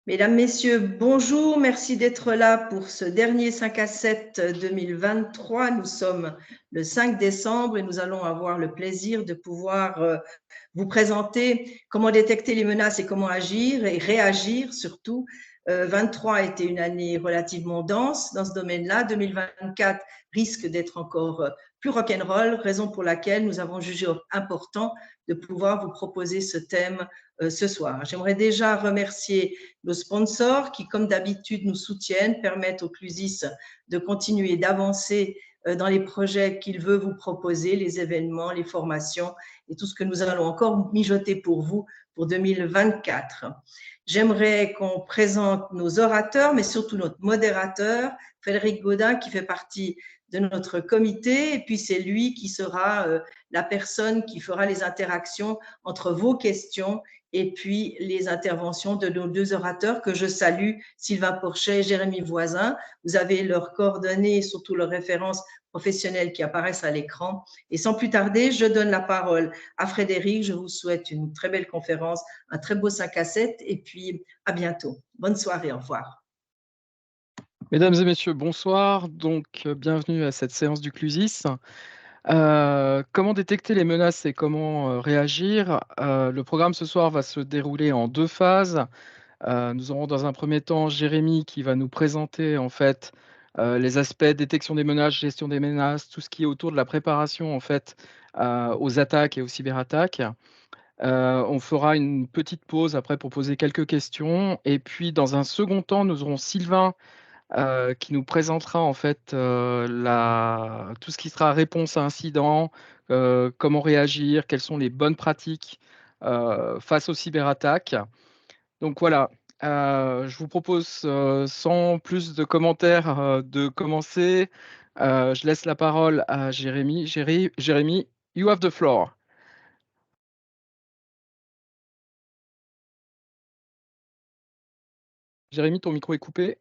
Mesdames, Messieurs, bonjour. Merci d'être là pour ce dernier 5 à 7 2023. Nous sommes le 5 décembre et nous allons avoir le plaisir de pouvoir vous présenter comment détecter les menaces et comment agir et réagir surtout. 23 a été une année relativement dense dans ce domaine-là. 2024 risque d'être encore plus rock'n'roll, raison pour laquelle nous avons jugé important de pouvoir vous proposer ce thème ce soir. J'aimerais déjà remercier nos sponsors qui, comme d'habitude, nous soutiennent, permettent au CLUSIS de continuer d'avancer dans les projets qu'il veut vous proposer, les événements, les formations et tout ce que nous allons encore mijoter pour vous pour 2024. J'aimerais qu'on présente nos orateurs, mais surtout notre modérateur, Frédéric Gaudin, qui fait partie de notre comité, et puis c'est lui qui sera la personne qui fera les interactions entre vos questions et puis les interventions de nos deux orateurs que je salue, Sylvain Porchet et Jérémy Voisin. Vous avez leurs coordonnées et surtout leurs références professionnelles qui apparaissent à l'écran. Et sans plus tarder, je donne la parole à Frédéric. Je vous souhaite une très belle conférence, un très beau 5 à 7 et puis à bientôt. Bonne soirée, au revoir. Mesdames et messieurs, bonsoir. Donc, bienvenue à cette séance du CLUSIS. Comment détecter les menaces et comment réagir? Le programme ce soir va se dérouler en deux phases. Nous aurons dans un premier temps Jérémy qui va nous présenter en fait les aspects détection des menaces, gestion des menaces, tout ce qui est autour de la préparation en fait aux attaques et aux cyberattaques. On fera une petite pause après pour poser quelques questions. Et puis, dans un second temps, nous aurons Sylvain qui nous présentera en fait tout ce qui sera réponse à incident, comment réagir, quelles sont les bonnes pratiques face aux cyberattaques. Donc voilà, je vous propose sans plus de commentaires de commencer. Je laisse la parole à Jérémy. Jérémy, you have the floor. Jérémy, ton micro est coupé.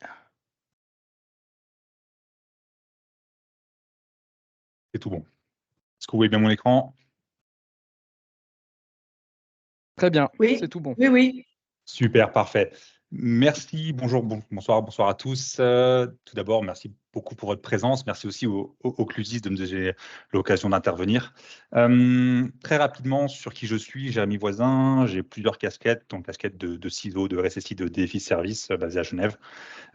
C'est tout bon. Est-ce que vous voyez bien mon écran? Très bien, Oui, c'est tout bon. oui, oui. Super, parfait. Merci, bonjour, bonsoir à tous. Tout d'abord, merci beaucoup pour votre présence. Merci aussi au CLUSIS de me donner l'occasion d'intervenir. Très rapidement, sur qui je suis, Jérémy Voisin. J'ai plusieurs casquettes, donc casquette de CISO, de RSSI, de DFI Service basé à Genève.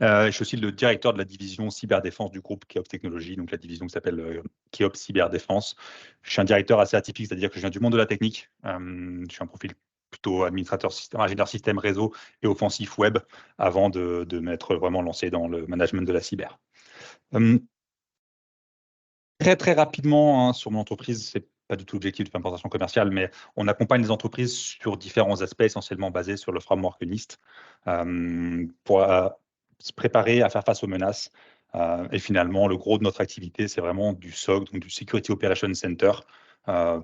Je suis aussi le directeur de la division cyberdéfense du groupe Keops Technologies, donc la division qui s'appelle Keops Cyberdéfense. Je suis un directeur assez atypique, c'est-à-dire que je viens du monde de la technique. Je suis un profil plutôt administrateur système, ingénieur système réseau et offensif web avant de m'être vraiment lancé dans le management de la cyber. Très rapidement, sur mon entreprise, c'est pas du tout l'objectif de faire une présentation commerciale, mais on accompagne les entreprises sur différents aspects, essentiellement basés sur le framework NIST, pour se préparer à faire face aux menaces. Et finalement, le gros de notre activité, c'est vraiment du SOC, donc du Security Operations Center,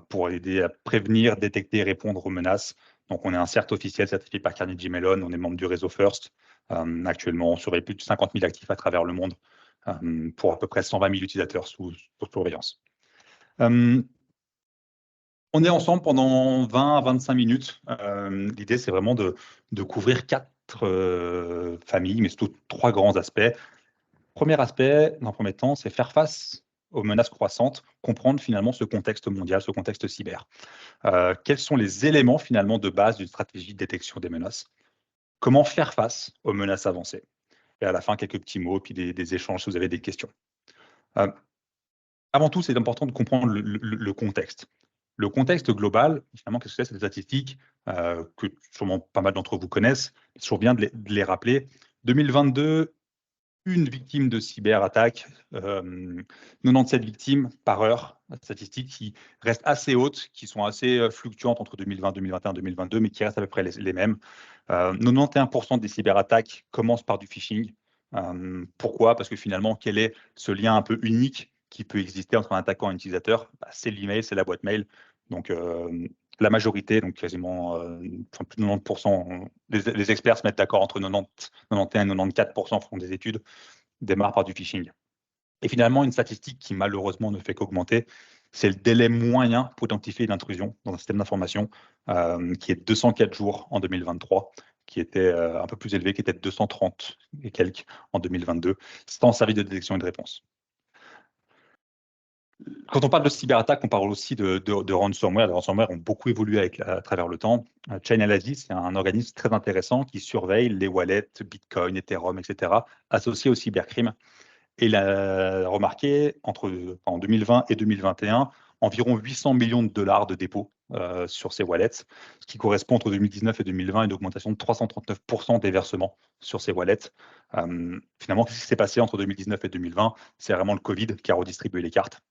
pour aider à prévenir, détecter et répondre aux menaces. Donc, on est un CERT officiel certifié par Carnegie Mellon, on est membre du réseau FIRST. Actuellement, on surveille plus de 50 000 actifs à travers le monde pour à peu près 120 000 utilisateurs sous surveillance. On est ensemble pendant 20 à 25 minutes. L'idée, c'est vraiment de couvrir 4 familles, mais surtout 3 grands aspects. Premier aspect, dans un premier temps, c'est faire face aux menaces croissantes, comprendre finalement ce contexte mondial, ce contexte cyber. Quels sont les éléments finalement de base d'une stratégie de détection des menaces? Comment faire face aux menaces avancées? Et à la fin, quelques petits mots, puis des échanges si vous avez des questions. Avant tout, c'est important de comprendre le contexte. Le contexte global, finalement, qu'est-ce que c'est? C'est des statistiques que sûrement pas mal d'entre vous connaissent. C'est toujours bien de les rappeler. 2022, une victime de cyberattaque, 97 victimes par heure, statistiques qui restent assez hautes, qui sont assez fluctuantes entre 2020, 2021, 2022, mais qui restent à peu près les mêmes. 91% des cyberattaques commencent par du phishing. Pourquoi? Parce que finalement, quel est ce lien un peu unique qui peut exister entre un attaquant et un utilisateur? C'est l'email, c'est la boîte mail. Donc, la majorité, donc quasiment plus de 90%, les experts se mettent d'accord entre 91 et 94% font des études, démarrent par du phishing. Et finalement, une statistique qui malheureusement ne fait qu'augmenter, c'est le délai moyen pour identifier une intrusion dans un système d'information, qui est 204 jours en 2023, qui était un peu plus élevé, qui était de 230 et quelques en 2022, sans service de détection et de réponse. Quand on parle de cyberattaque, on parle aussi de ransomware. Les ransomware ont beaucoup évolué à travers le temps. Chainalysis, c'est un organisme très intéressant qui surveille les wallets, Bitcoin, Ethereum, etc., associés au cybercrime. Et il a remarqué, en 2020 et 2021, environ 800 millions de dollars de dépôts sur ces wallets, ce qui correspond entre 2019 et 2020 à une augmentation de 339% des versements sur ces wallets. Finalement, ce qui s'est passé entre 2019 et 2020, c'est vraiment le Covid qui a redistribué les cartes.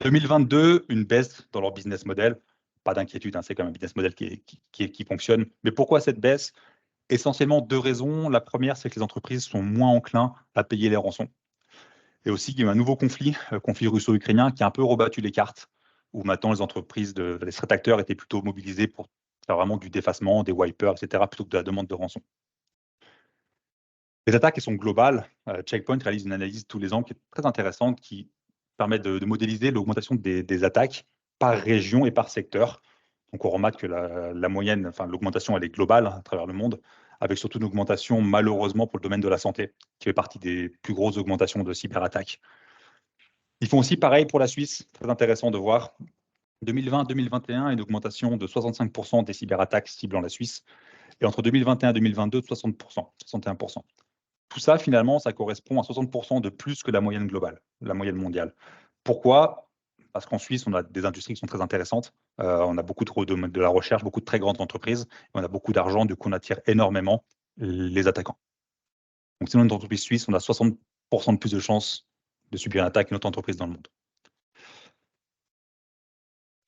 2022, une baisse dans leur business model. Pas d'inquiétude, hein, c'est quand même un business model qui fonctionne. Mais pourquoi cette baisse? Essentiellement deux raisons. La première, c'est que les entreprises sont moins enclins à payer les rançons. Et aussi qu'il y a eu un nouveau conflit russo-ukrainien qui a un peu rebattu les cartes, où maintenant les entreprises, les threat acteurs étaient plutôt mobilisés pour faire vraiment du défacement, des wipers, etc., plutôt que de la demande de rançon. Les attaques, elles sont globales. Check Point réalise une analyse tous les ans qui est très intéressante, qui permet de modéliser l'augmentation des attaques par région et par secteur. Donc, on remarque que la moyenne, enfin, l'augmentation, elle est globale à travers le monde, avec surtout une augmentation, malheureusement, pour le domaine de la santé, qui fait partie des plus grosses augmentations de cyberattaques. Ils font aussi pareil pour la Suisse, très intéressant de voir. 2020-2021, une augmentation de 65% des cyberattaques ciblant la Suisse, et entre 2021 et 2022, de 60%, 61%. Tout ça, finalement, ça correspond à 60% de plus que la moyenne globale, la moyenne mondiale. Pourquoi? Parce qu'en Suisse, on a des industries qui sont très intéressantes. On a beaucoup de la recherche, beaucoup de très grandes entreprises. Et on a beaucoup d'argent, du coup, on attire énormément les attaquants. Donc, si on est une entreprise suisse, on a 60% de plus de chances de subir une attaque qu'une autre entreprise dans le monde.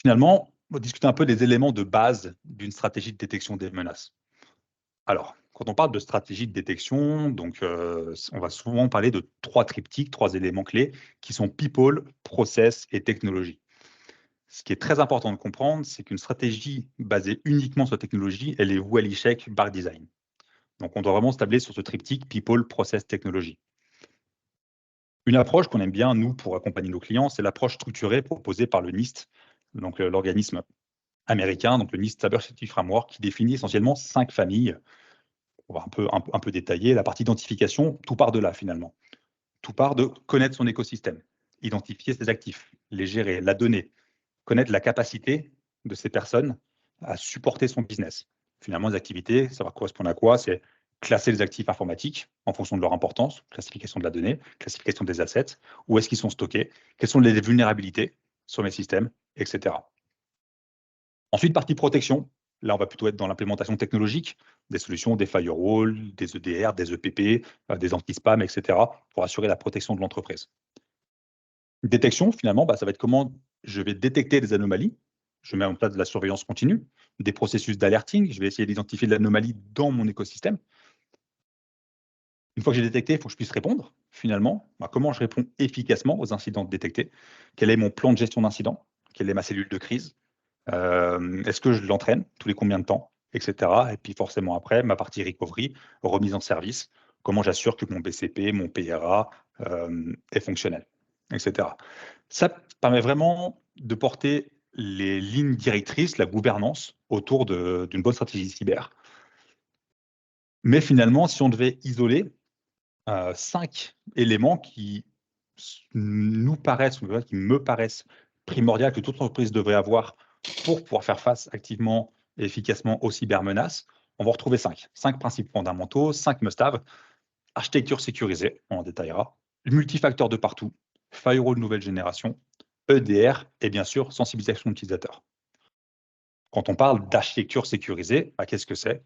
Finalement, on va discuter un peu des éléments de base d'une stratégie de détection des menaces. Alors, quand on parle de stratégie de détection, donc, on va souvent parler de trois triptyques, trois éléments clés, qui sont people, process et technologie. Ce qui est très important de comprendre, c'est qu'une stratégie basée uniquement sur la technologie, elle est vouée à l'échec par design. Donc, on doit vraiment se tabler sur ce triptyque people, process, technologie. Une approche qu'on aime bien, nous, pour accompagner nos clients, c'est l'approche structurée proposée par le NIST, donc l'organisme américain, donc le NIST Cybersecurity Framework, qui définit essentiellement 5 familles. On va un peu détailler la partie identification. Tout part de là, finalement. Tout part de connaître son écosystème, identifier ses actifs, les gérer, la donner, connaître la capacité de ces personnes à supporter son business. Finalement, les activités, ça va correspondre à quoi? C'est classer les actifs informatiques en fonction de leur importance, classification de la donnée, classification des assets, où est-ce qu'ils sont stockés, quelles sont les vulnérabilités sur mes systèmes, etc. Ensuite, partie protection. Là, on va plutôt être dans l'implémentation technologique, des solutions, des firewalls, des EDR, des EPP, des anti-spam, etc., pour assurer la protection de l'entreprise. Détection, finalement, ça va être comment je vais détecter des anomalies. Je mets en place de la surveillance continue, des processus d'alerting. Je vais essayer d'identifier de l'anomalie dans mon écosystème. Une fois que j'ai détecté, il faut que je puisse répondre, finalement. Comment je réponds efficacement aux incidents détectés? Quel est mon plan de gestion d'incident? Quelle est ma cellule de crise? Est-ce que je l'entraîne? Tous les combien de temps? Etc. Et puis forcément après, ma partie recovery, remise en service. Comment j'assure que mon BCP, mon PRA est fonctionnel, etc. Ça permet vraiment de porter les lignes directrices, la gouvernance autour d'une bonne stratégie cyber. Mais finalement, si on devait isoler 5 éléments qui me paraissent primordiaux, que toute entreprise devrait avoir pour pouvoir faire face activement et efficacement aux cybermenaces, on va retrouver 5 principes fondamentaux, 5 must-have. Architecture sécurisée, on en détaillera, multifacteur de partout, firewall nouvelle génération, EDR et bien sûr sensibilisation utilisateur. Quand on parle d'architecture sécurisée, qu'est-ce que c'est?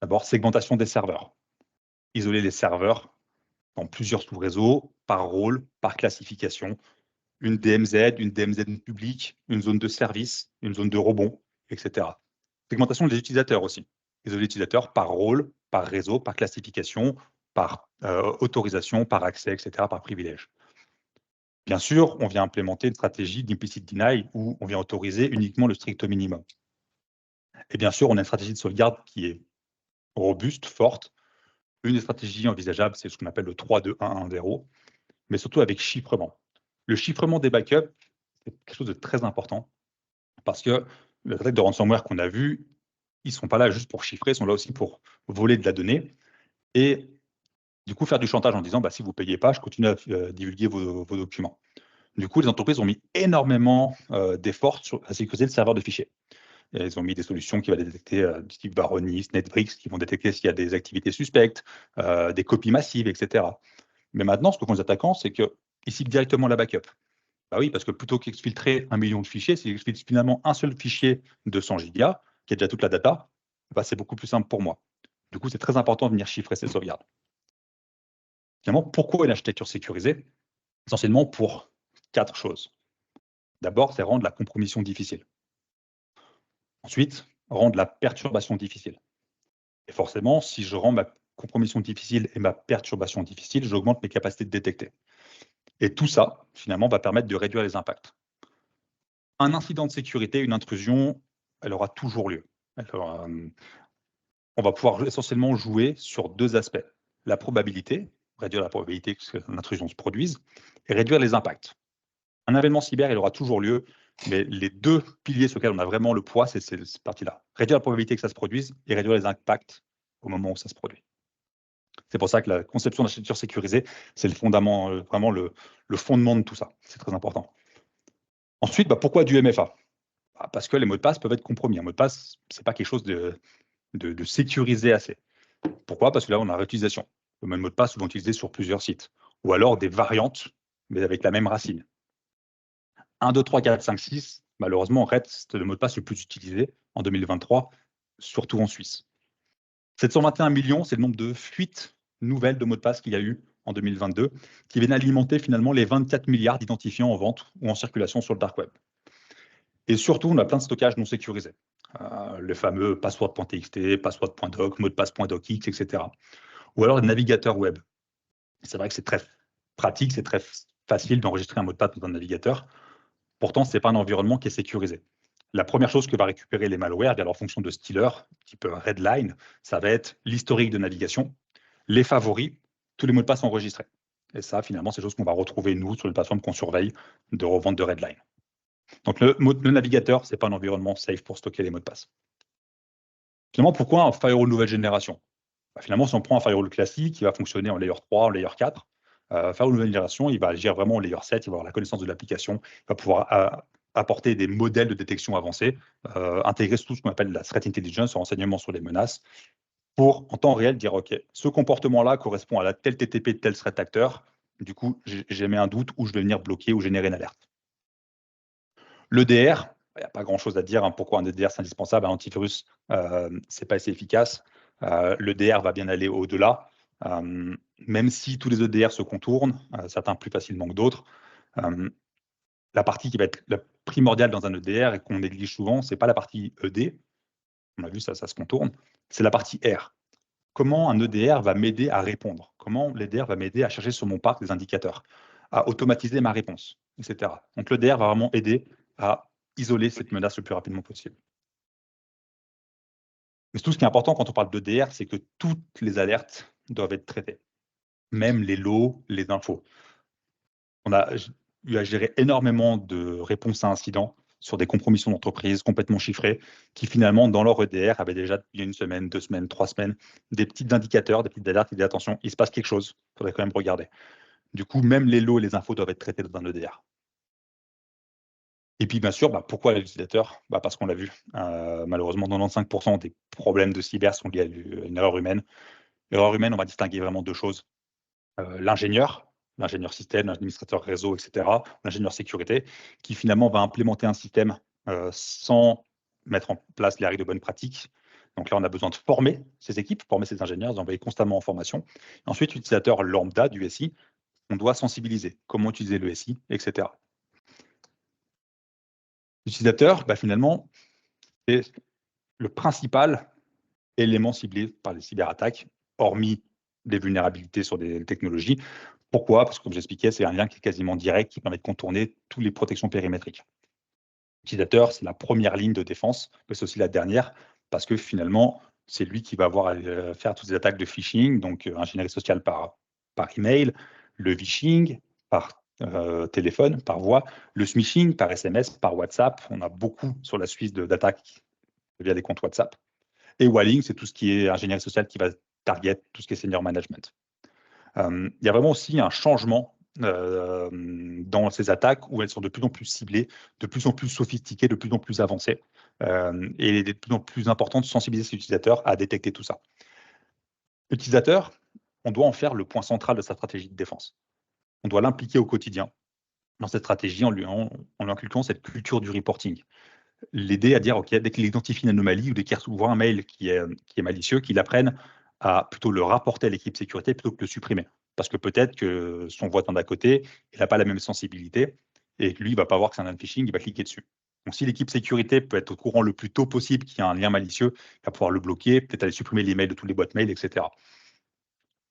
D'abord, segmentation des serveurs. Isoler les serveurs dans plusieurs sous-réseaux, par rôle, par classification, une DMZ publique, une zone de service, une zone de rebond, etc. Segmentation des utilisateurs aussi. Isoler les utilisateurs par rôle, par réseau, par classification, par autorisation, par accès, etc., par privilège. Bien sûr, on vient implémenter une stratégie d'implicit deny où on vient autoriser uniquement le strict minimum. Et bien sûr, on a une stratégie de sauvegarde qui est robuste, forte. Une des stratégies envisageables, c'est ce qu'on appelle le 3-2-1-1-0, mais surtout avec chiffrement. Le chiffrement des backups, c'est quelque chose de très important parce que l'attaque de ransomware qu'on a vu, ils ne sont pas là juste pour chiffrer, ils sont là aussi pour voler de la donnée et du coup faire du chantage en disant si vous ne payez pas, je continue à divulguer vos documents. Du coup, les entreprises ont mis énormément d'efforts à sécuriser le serveur de fichiers. Et ils ont mis des solutions qui vont détecter du type Varonis, Netbricks, qui vont détecter s'il y a des activités suspectes, des copies massives, etc. Mais maintenant, ce que font les attaquants, c'est qu'ils ciblent directement la backup. Oui, parce que plutôt qu'exfiltrer 1 million de fichiers, s'ils exfiltrent finalement un seul fichier de 100 gigas, qui a déjà toute la data, c'est beaucoup plus simple pour moi. Du coup, c'est très important de venir chiffrer ces sauvegardes. Finalement, pourquoi une architecture sécurisée? Essentiellement pour 4 choses. D'abord, c'est rendre la compromission difficile. Ensuite, rendre la perturbation difficile. Et forcément, si je rends ma compromission difficile et ma perturbation difficile, j'augmente mes capacités de détecter. Et tout ça, finalement, va permettre de réduire les impacts. Un incident de sécurité, une intrusion, elle aura toujours lieu. On va pouvoir essentiellement jouer sur 2 aspects. La probabilité, réduire la probabilité que l'intrusion se produise, et réduire les impacts. Un événement cyber, il aura toujours lieu, mais les 2 piliers sur lesquels on a vraiment le poids, c'est cette partie-là. Réduire la probabilité que ça se produise et réduire les impacts au moment où ça se produit. C'est pour ça que la conception d'architecture sécurisée, c'est le fondament, vraiment le fondement de tout ça. C'est très important. Ensuite, pourquoi du MFA? Parce que les mots de passe peuvent être compromis. Un mot de passe, ce n'est pas quelque chose de sécurisé assez. Pourquoi? Parce que là, on a réutilisation. Le même mot de passe souvent utilisé sur plusieurs sites. Ou alors des variantes, mais avec la même racine. 1, 2, 3, 4, 5, 6, malheureusement, reste le mot de passe le plus utilisé en 2023, surtout en Suisse. 721 millions, c'est le nombre de fuites nouvelles de mots de passe qu'il y a eu en 2022, qui viennent alimenter finalement les 24 milliards d'identifiants en vente ou en circulation sur le dark web. Et surtout, on a plein de stockages non sécurisés. Le fameux password.txt, password.doc, mot de passe.docx, etc. Ou alors les navigateurs web. C'est vrai que c'est très pratique, c'est très facile d'enregistrer un mot de passe dans un navigateur. Pourtant, ce n'est pas un environnement qui est sécurisé. La première chose que va récupérer les malwares via leur fonction de stealer, type Redline, ça va être l'historique de navigation, les favoris, tous les mots de passe enregistrés. Et ça, finalement, c'est des choses qu'on va retrouver, nous, sur les plateformes qu'on surveille de revente de Redline. Donc, le navigateur, ce n'est pas un environnement safe pour stocker les mots de passe. Finalement, pourquoi un firewall nouvelle génération? Finalement, si on prend un firewall classique, il va fonctionner en layer 3, en layer 4. Firewall nouvelle génération, il va agir vraiment en layer 7, il va avoir la connaissance de l'application, il va pouvoir apporter des modèles de détection avancés, intégrer tout ce qu'on appelle la threat intelligence, renseignement sur les menaces, pour en temps réel dire, OK, ce comportement-là correspond à tel TTP de tel threat acteur, du coup, j'émets un doute ou je vais venir bloquer ou générer une alerte. L'EDR, il n'y a pas grand-chose à dire, pourquoi un EDR c'est indispensable, un antivirus, c'est pas assez efficace. L'EDR va bien aller au-delà, même si tous les EDR se contournent, certains plus facilement que d'autres. La partie qui va être la primordiale dans un EDR et qu'on néglige souvent, ce n'est pas la partie ED, on a vu ça se contourne, c'est la partie R. Comment un EDR va m'aider à répondre? Comment l'EDR va m'aider à chercher sur mon parc des indicateurs, à automatiser ma réponse, etc. Donc l'EDR va vraiment aider à isoler cette menace le plus rapidement possible. Mais tout ce qui est important quand on parle d'EDR, c'est que toutes les alertes doivent être traitées, même les logs, les infos. On a eu à gérer énormément de réponses à incidents sur des compromissions d'entreprise complètement chiffrées, qui finalement, dans leur EDR, avaient déjà, il y a 1 semaine, 2 semaines, 3 semaines, des petits indicateurs, des petites alertes qui disaient attention, il se passe quelque chose, il faudrait quand même regarder. Du coup, même les logs et les infos doivent être traités dans un EDR. Et puis, bien sûr, pourquoi l'utilisateur? Parce qu'on l'a vu, malheureusement, 95% des problèmes de cyber sont liés à une erreur humaine. L'erreur humaine, on va distinguer vraiment 2 choses. L'ingénieur système, l'administrateur réseau, etc., l'ingénieur sécurité, qui finalement va implémenter un système sans mettre en place les règles de bonne pratique. Donc là, on a besoin de former ces équipes, former ces ingénieurs, d'envoyer constamment en formation. Ensuite, l'utilisateur lambda du SI, on doit sensibiliser comment utiliser le SI, etc. L'utilisateur, finalement, c'est le principal élément ciblé par les cyberattaques, hormis les vulnérabilités sur des technologies. Pourquoi? Parce que comme j'expliquais, c'est un lien qui est quasiment direct, qui permet de contourner toutes les protections périmétriques. L'utilisateur, c'est la première ligne de défense, mais c'est aussi la dernière, parce que finalement, c'est lui qui va avoir à faire toutes les attaques de phishing, donc ingénierie sociale par email, le phishing par téléphone, par voix, le smishing par SMS, par WhatsApp. On a beaucoup sur la Suisse d'attaques via des comptes WhatsApp. Et Walling, c'est tout ce qui est ingénierie sociale qui va target tout ce qui est senior management. Il y a vraiment aussi un changement dans ces attaques où elles sont de plus en plus ciblées, de plus en plus sophistiquées, de plus en plus avancées, et de plus en plus important de sensibiliser ses utilisateurs à détecter tout ça. L'utilisateur, on doit en faire le point central de sa stratégie de défense. On doit l'impliquer au quotidien dans cette stratégie en lui inculquant cette culture du reporting. L'aider à dire, OK, dès qu'il identifie une anomalie ou dès qu'il voit un mail qui est malicieux, qu'il apprenne à plutôt le rapporter à l'équipe sécurité plutôt que de le supprimer. Parce que peut-être que son voisin d'à côté, il n'a pas la même sensibilité et que lui, il ne va pas voir que c'est un phishing, il va cliquer dessus. Donc, si l'équipe sécurité peut être au courant le plus tôt possible qu'il y a un lien malicieux, il va pouvoir le bloquer, peut-être aller supprimer les mails de toutes les boîtes mail, etc.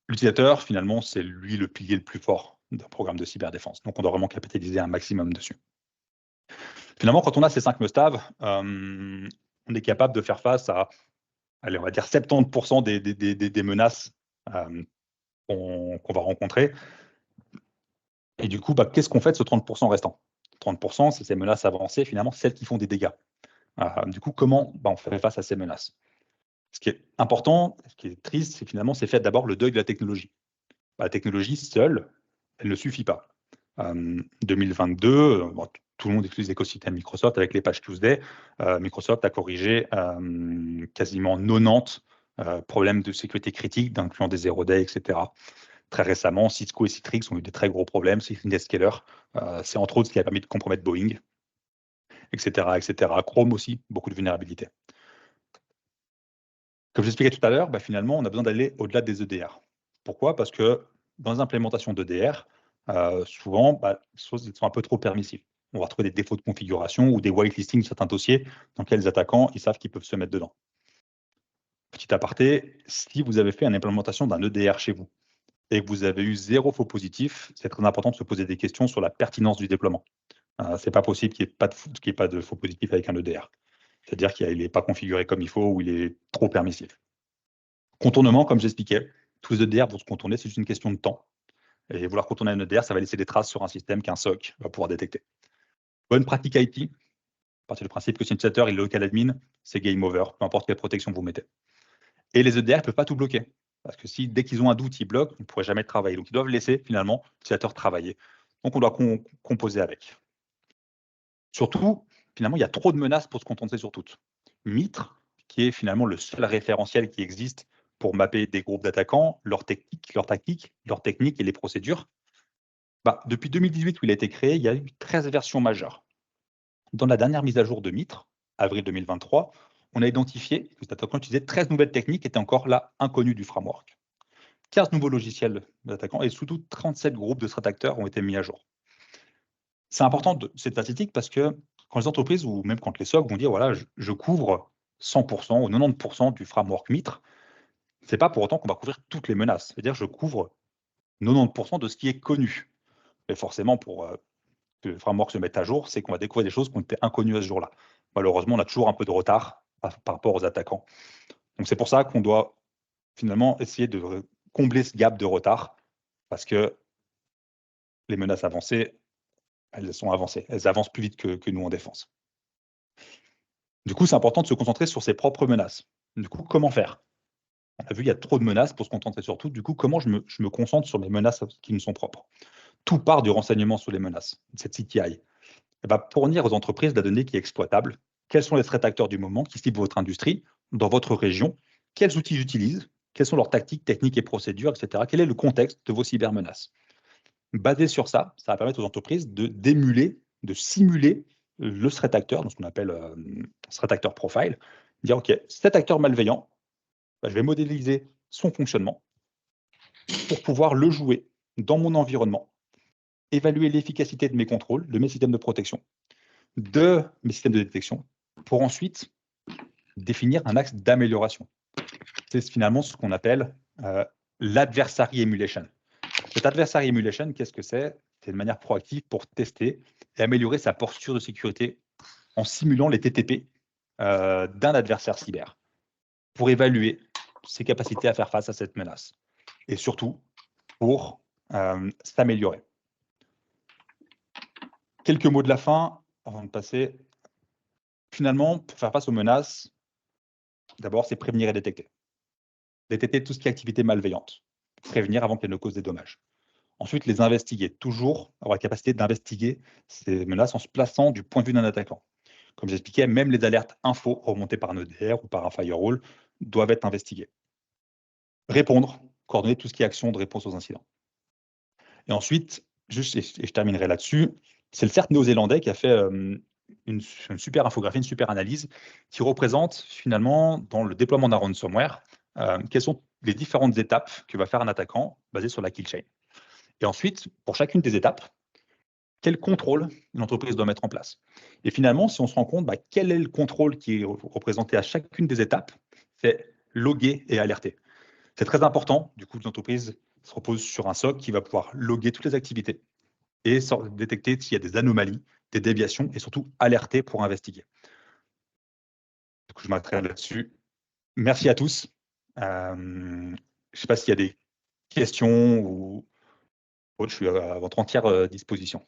L'utilisateur, finalement, c'est lui le pilier le plus fort d'un programme de cyberdéfense. Donc, on doit vraiment capitaliser un maximum dessus. Finalement, quand on a ces 5 must-have, on est capable de faire face à, allez, on va dire 70% des menaces qu'on va rencontrer. Et du coup, qu'est-ce qu'on fait de ce 30% restant? 30%, c'est ces menaces avancées, finalement, celles qui font des dégâts. Du coup, comment on fait face à ces menaces? Ce qui est important, ce qui est triste, c'est finalement, c'est faire d'abord le deuil de la technologie. La technologie seule, elle ne suffit pas. 2022, tout le monde utilise l'écosystème Microsoft avec les Patch Tuesday. Microsoft a corrigé quasiment 90 problèmes de sécurité critique, incluant des zero day, etc. Très récemment, Cisco et Citrix ont eu des très gros problèmes. C'est Netscaler. C'est entre autres ce qui a permis de compromettre Boeing, etc., etc. Chrome aussi, beaucoup de vulnérabilités. Comme j'expliquais tout à l'heure, finalement, on a besoin d'aller au-delà des EDR. Pourquoi? Parce que dans les implémentations d'EDR, souvent, les choses sont un peu trop permissives. On va retrouver des défauts de configuration ou des whitelisting de certains dossiers dans lesquels les attaquants ils savent qu'ils peuvent se mettre dedans. Petit aparté, si vous avez fait une implémentation d'un EDR chez vous et que vous avez eu 0 faux positif, c'est très important de se poser des questions sur la pertinence du déploiement. Ce n'est pas possible qu'il n'y ait pas de faux positif avec un EDR. C'est-à-dire qu'il n'est pas configuré comme il faut ou il est trop permissif. Contournement, comme j'expliquais, tous les EDR vont se contourner, c'est juste une question de temps. Et vouloir contourner un EDR, ça va laisser des traces sur un système qu'un SOC va pouvoir détecter. Bonne pratique IT, à partir du principe que si un utilisateur est local admin, c'est game over, peu importe quelle protection vous mettez. Et les EDR ne peuvent pas tout bloquer. Parce que si dès qu'ils ont un doute, ils bloquent, ils ne pourraient jamais travailler. Donc ils doivent laisser finalement l'utilisateur travailler. Donc on doit composer avec. Surtout, finalement, il y a trop de menaces pour se contenter sur toutes. Mitre, qui est finalement le seul référentiel qui existe pour mapper des groupes d'attaquants, leurs tactiques et les procédures. Depuis 2018 où il a été créé, il y a eu 13 versions majeures. Dans la dernière mise à jour de Mitre, avril 2023, on a identifié que cet attaquant utilisait 13 nouvelles techniques qui étaient encore là inconnues du framework. 15 nouveaux logiciels d'attaquants et surtout 37 groupes de threat actors ont été mis à jour. C'est important cette statistique parce que quand les entreprises ou même quand les SOC vont dire voilà, je couvre 100% ou 90% du framework Mitre, ce n'est pas pour autant qu'on va couvrir toutes les menaces. C'est-à-dire je couvre 90% de ce qui est connu. Mais forcément, pour que le framework se mette à jour, c'est qu'on va découvrir des choses qui ont été inconnues à ce jour-là. Malheureusement, on a toujours un peu de retard par rapport aux attaquants. Donc c'est pour ça qu'on doit finalement essayer de combler ce gap de retard parce que les menaces avancées, elles sont avancées. Elles avancent plus vite que nous en défense. Du coup, c'est important de se concentrer sur ses propres menaces. Du coup, comment faire? On a vu, il y a trop de menaces pour se concentrer sur tout. Du coup, comment je me concentre sur mes menaces qui me sont propres? Tout part du renseignement sur les menaces, cette CTI. Fournir aux entreprises la donnée qui est exploitable. Quels sont les threat acteurs du moment qui ciblent votre industrie, dans votre région? Quels outils j'utilise? Quelles sont leurs tactiques, techniques et procédures, etc. Quel est le contexte de vos cybermenaces? Basé sur ça, ça va permettre aux entreprises d'émuler, de simuler le threat actor, ce qu'on appelle threat actor profile. Dire, OK, cet acteur malveillant, je vais modéliser son fonctionnement pour pouvoir le jouer dans mon environnement, évaluer l'efficacité de mes contrôles, de mes systèmes de protection, de mes systèmes de détection, pour ensuite définir un axe d'amélioration. C'est finalement ce qu'on appelle l'adversary emulation. Cet adversary emulation, qu'est-ce que c'est? C'est une manière proactive pour tester et améliorer sa posture de sécurité en simulant les TTP d'un adversaire cyber pour évaluer ses capacités à faire face à cette menace et surtout pour s'améliorer. Quelques mots de la fin avant de passer. Finalement, pour faire face aux menaces, D'abord, c'est prévenir et détecter. Détecter tout ce qui est activité malveillante. Prévenir avant qu'elle ne cause des dommages. Ensuite, les investiguer. Toujours avoir la capacité d'investiguer ces menaces en se plaçant du point de vue d'un attaquant. Comme j'expliquais, même les alertes info remontées par un EDR ou par un firewall doivent être investiguées. Répondre, coordonner tout ce qui est action de réponse aux incidents. Et ensuite, juste, et je terminerai là-dessus, c'est le CERT néo-zélandais qui a fait une super infographie, une super analyse qui représente finalement dans le déploiement d'un ransomware quelles sont les différentes étapes que va faire un attaquant basées sur la kill chain. Et ensuite, pour chacune des étapes, quel contrôle une entreprise doit mettre en place. Et finalement, si on se rend compte, quel est le contrôle qui est représenté à chacune des étapes, c'est loguer et alerter. C'est très important, du coup, l'entreprise se repose sur un SOC qui va pouvoir loguer toutes les activités et détecter s'il y a des anomalies, des déviations et surtout alerter pour investiguer. Du coup, je m'arrêterai là-dessus. Merci à tous. Je ne sais pas s'il y a des questions ou autres, je suis à votre entière disposition.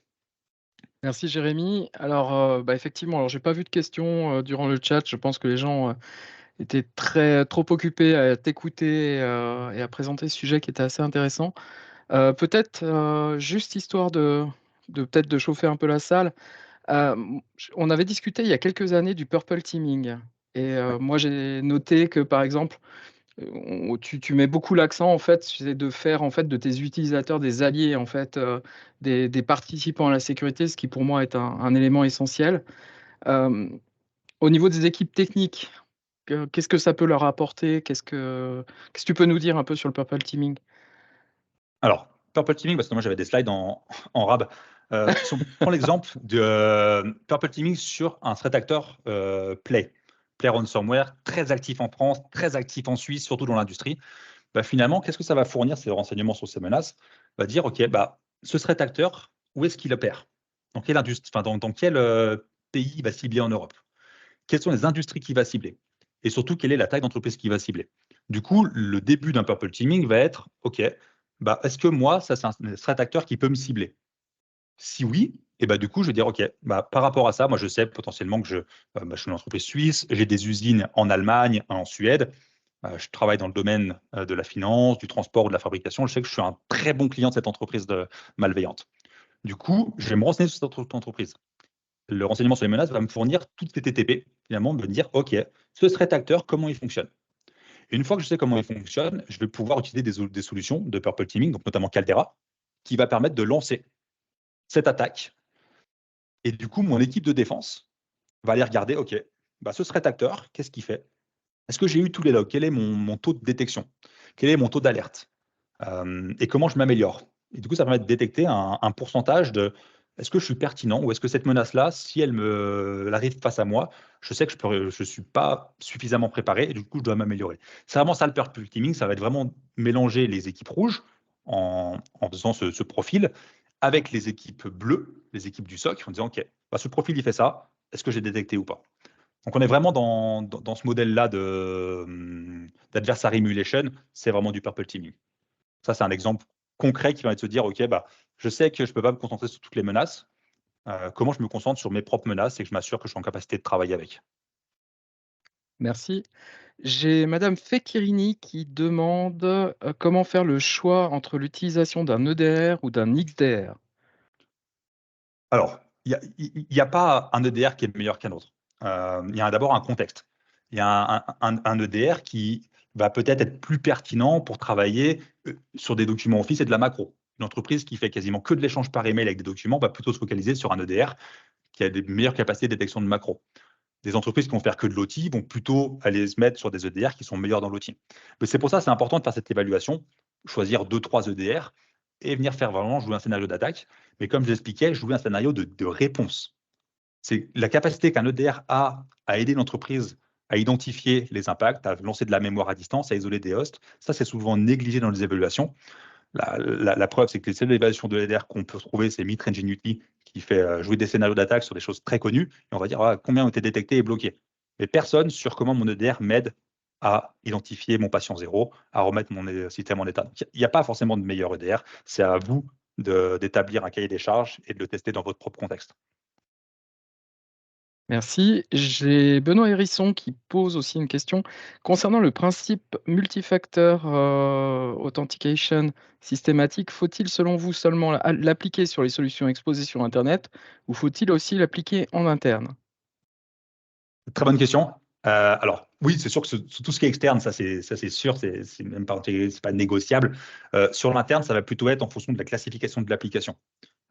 Merci Jérémy. Alors, effectivement, alors j'ai pas vu de questions durant le chat. Je pense que les gens étaient trop occupés à t'écouter et à présenter ce sujet qui était assez intéressant. Peut-être juste histoire peut-être de chauffer un peu la salle. On avait discuté il y a quelques années du purple teaming. Et moi, j'ai noté que, par exemple, tu mets beaucoup l'accent, en fait, c'est de faire, en fait, de tes utilisateurs des alliés, en fait, des participants à la sécurité, ce qui, pour moi, est un élément essentiel. Euh, Au niveau des équipes techniques, qu'est-ce que ça peut leur apporter? Qu'est-ce que tu peux nous dire un peu sur le purple teaming? Alors, purple teaming, parce que moi j'avais des slides en rab. Si on prend l'exemple de purple teaming sur un threat actor Play Ransomware, très actif en France, très actif en Suisse, surtout dans l'industrie, finalement, qu'est-ce que ça va fournir, ces renseignements sur ces menaces? Va dire, OK, ce threat actor, où est-ce qu'il opère? Dans quelle industrie, dans quel pays il va cibler en Europe? Quelles sont les industries qu'il va cibler? Et surtout, quelle est la taille d'entreprise qu'il va cibler? Du coup, le début d'un purple teaming va être, OK, est-ce que moi, ça, c'est un threat actor qui peut me cibler? Si oui, et du coup, je vais dire, OK, par rapport à ça, moi, je sais potentiellement que je suis une entreprise suisse, j'ai des usines en Allemagne, en Suède, je travaille dans le domaine de la finance, du transport ou de la fabrication. Je sais que je suis un très bon client de cette entreprise malveillante. Du coup, je vais me renseigner sur cette entreprise. Le renseignement sur les menaces va me fournir toutes les TTP, finalement, me dire, OK, ce threat actor, comment il fonctionne? Et une fois que je sais comment il fonctionne, je vais pouvoir utiliser des solutions de purple teaming, donc notamment Caldera, qui va permettre de lancer cette attaque. Et du coup, mon équipe de défense va aller regarder, OK, ce threat actor, qu'est-ce qu'il fait? Est-ce que j'ai eu tous les logs? Quel est mon taux de détection? Quel est mon taux d'alerte? Et comment je m'améliore? Et du coup, ça permet de détecter un pourcentage de est-ce que je suis pertinent ou est-ce que cette menace-là, si elle arrive face à moi, je sais que je ne suis pas suffisamment préparé et du coup, je dois m'améliorer. C'est vraiment ça le purple teaming, ça va être vraiment mélanger les équipes rouges en faisant ce profil avec les équipes bleues, les équipes du SOC, en disant, OK, ce profil, il fait ça, est-ce que j'ai détecté ou pas? Donc, on est vraiment dans ce modèle-là d'adversary emulation, c'est vraiment du purple teaming. Ça, c'est un exemple concret qui va être de se dire, OK, je sais que je ne peux pas me concentrer sur toutes les menaces. Comment je me concentre sur mes propres menaces et que je m'assure que je suis en capacité de travailler avec. Merci. J'ai Madame Fekirini qui demande comment faire le choix entre l'utilisation d'un EDR ou d'un XDR. Alors, il n'y a pas un EDR qui est meilleur qu'un autre. Il y a d'abord un contexte. Il y a un EDR qui va peut-être être plus pertinent pour travailler sur des documents Office et de la macro. Une entreprise qui fait quasiment que de l'échange par email avec des documents va plutôt se focaliser sur un EDR qui a des meilleures capacités de détection de macro. Des entreprises qui vont faire que de l'OT vont plutôt aller se mettre sur des EDR qui sont meilleurs dans l'OT. Mais c'est pour ça que c'est important de faire cette évaluation, choisir 2-3 EDR et venir faire vraiment jouer un scénario d'attaque. Mais comme je l'expliquais, jouer un scénario de réponse. C'est la capacité qu'un EDR a à aider l'entreprise à identifier les impacts, à lancer de la mémoire à distance, à isoler des hosts. Ça, c'est souvent négligé dans les évaluations. La preuve, c'est que les seules évaluations de l'EDR qu'on peut trouver, c'est Mitre Ingenuity, qui fait jouer des scénarios d'attaque sur des choses très connues. Et on va dire combien ont été détectés et bloqués. Mais personne sur comment mon EDR m'aide à identifier mon patient zéro, à remettre mon système en état. Il n'y a pas forcément de meilleur EDR. C'est à vous d'établir un cahier des charges et de le tester dans votre propre contexte. Merci. J'ai Benoît Hérisson qui pose aussi une question. Concernant le principe multifacteur authentication systématique, faut-il selon vous seulement l'appliquer sur les solutions exposées sur Internet ou faut-il aussi l'appliquer en interne? Très bonne question. Alors, oui, c'est sûr que tout ce qui est externe, ça c'est sûr, c'est même pas intégré, c'est pas négociable. Sur l'interne, ça va plutôt être en fonction de la classification de l'application.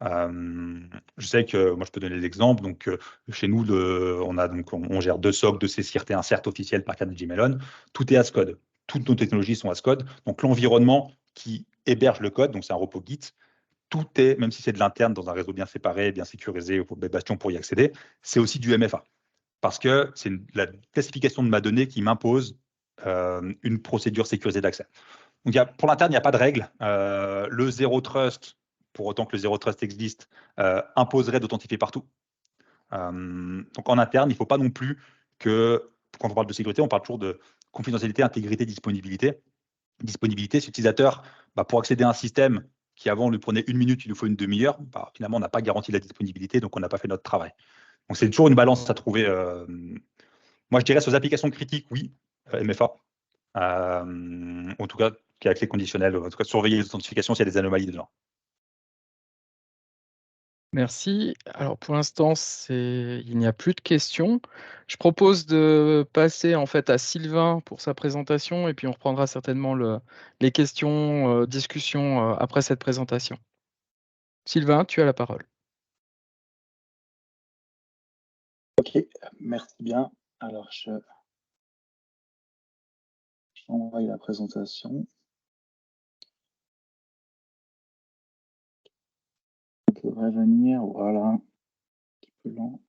Je sais que moi, je peux donner l'exemple. Donc, chez nous, on gère 2 SOC, 2 CCIRT, un CERT officiel par Carnegie Mellon. Tout est as code. Toutes nos technologies sont as code. Donc, l'environnement qui héberge le code, donc c'est un repos Git, tout est, même si c'est de l'interne dans un réseau bien séparé, bien sécurisé, ou Bastion pour y accéder, c'est aussi du MFA. Parce que c'est la classification de ma donnée qui m'impose une procédure sécurisée d'accès. Donc, pour l'interne, il n'y a pas de règle. Le Zero Trust, pour autant que le Zero Trust existe, imposerait d'authentifier partout. Donc, en interne, il ne faut pas non plus que, quand on parle de sécurité, on parle toujours de confidentialité, intégrité, disponibilité. Disponibilité, si l'utilisateur, pour accéder à un système qui avant lui prenait 1 minute, il nous faut une demi-heure, finalement, on n'a pas garanti la disponibilité, donc on n'a pas fait notre travail. Donc, c'est toujours une balance à trouver. Moi, je dirais sur les applications critiques, oui, MFA. En tout cas, qui est à clé conditionnelle, en tout cas, surveiller les authentifications s'il y a des anomalies dedans. Merci. Alors pour l'instant, il n'y a plus de questions. Je propose de passer en fait à Sylvain pour sa présentation et puis on reprendra certainement les questions, discussions après cette présentation. Sylvain, tu as la parole. Ok, merci bien. Alors, j'envoie la présentation. Ça devrait venir, voilà, un petit peu lent.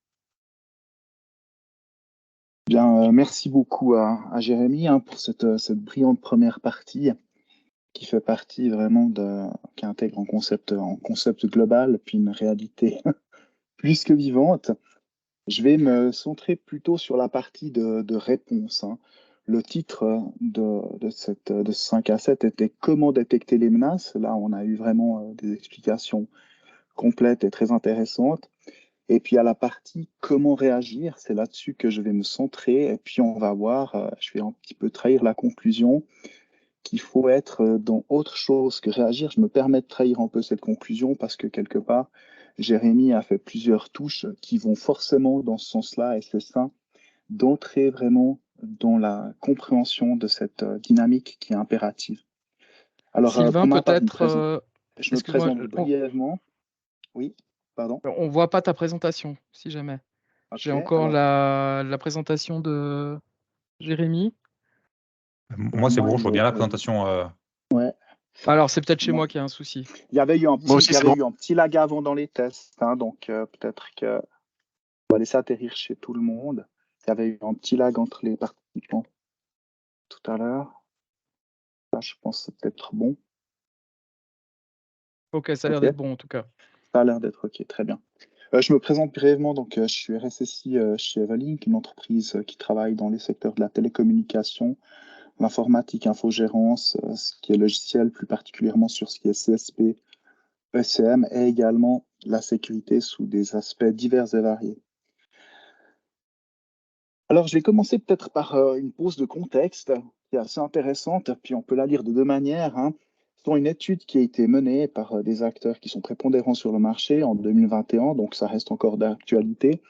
Bien, merci beaucoup à Jérémy pour cette brillante première partie qui fait partie vraiment qui intègre en concept global, puis une réalité plus que vivante. Je vais me centrer plutôt sur la partie de réponse. Le titre de ce 5 à 7 était « Comment détecter les menaces ?» Là, on a eu vraiment des explications complètes et très intéressantes. Et puis à la partie « Comment réagir ?» C'est là-dessus que je vais me centrer. Et puis on va voir, je vais un petit peu trahir la conclusion, qu'il faut être dans autre chose que réagir. Je me permets de trahir un peu cette conclusion parce que quelque part, Jérémy a fait plusieurs touches qui vont forcément dans ce sens-là, et c'est ça, d'entrer vraiment dans la compréhension de cette dynamique qui est impérative. Alors, Sylvain, pour ma part, peut-être, je me présente brièvement. Oui, pardon. On ne voit pas ta présentation, si jamais. J'ai encore la présentation de Jérémy. Moi, c'est bon, je vois bien la présentation. Ouais. Alors, c'est peut-être chez moi qu'il y a un souci. Il y avait eu un petit lag avant dans les tests, donc peut-être que on va laisser atterrir chez tout le monde. Il y avait eu un petit lag entre les participants tout à l'heure. Là, je pense que c'est peut-être bon. Ok, ça a l'air d'être bon en tout cas. Ça a l'air d'être ok, très bien. Je me présente brièvement, donc je suis RSSI chez Evalink, une entreprise qui travaille dans les secteurs de la télécommunication, l'informatique, infogérance, ce qui est logiciel, plus particulièrement sur ce qui est CSP, ECM, et également la sécurité sous des aspects divers et variés. Alors, je vais commencer peut-être par une pause de contexte qui est assez intéressante, puis on peut la lire de 2 manières. C'est une étude qui a été menée par des acteurs qui sont prépondérants sur le marché en 2021, donc ça reste encore d'actualité.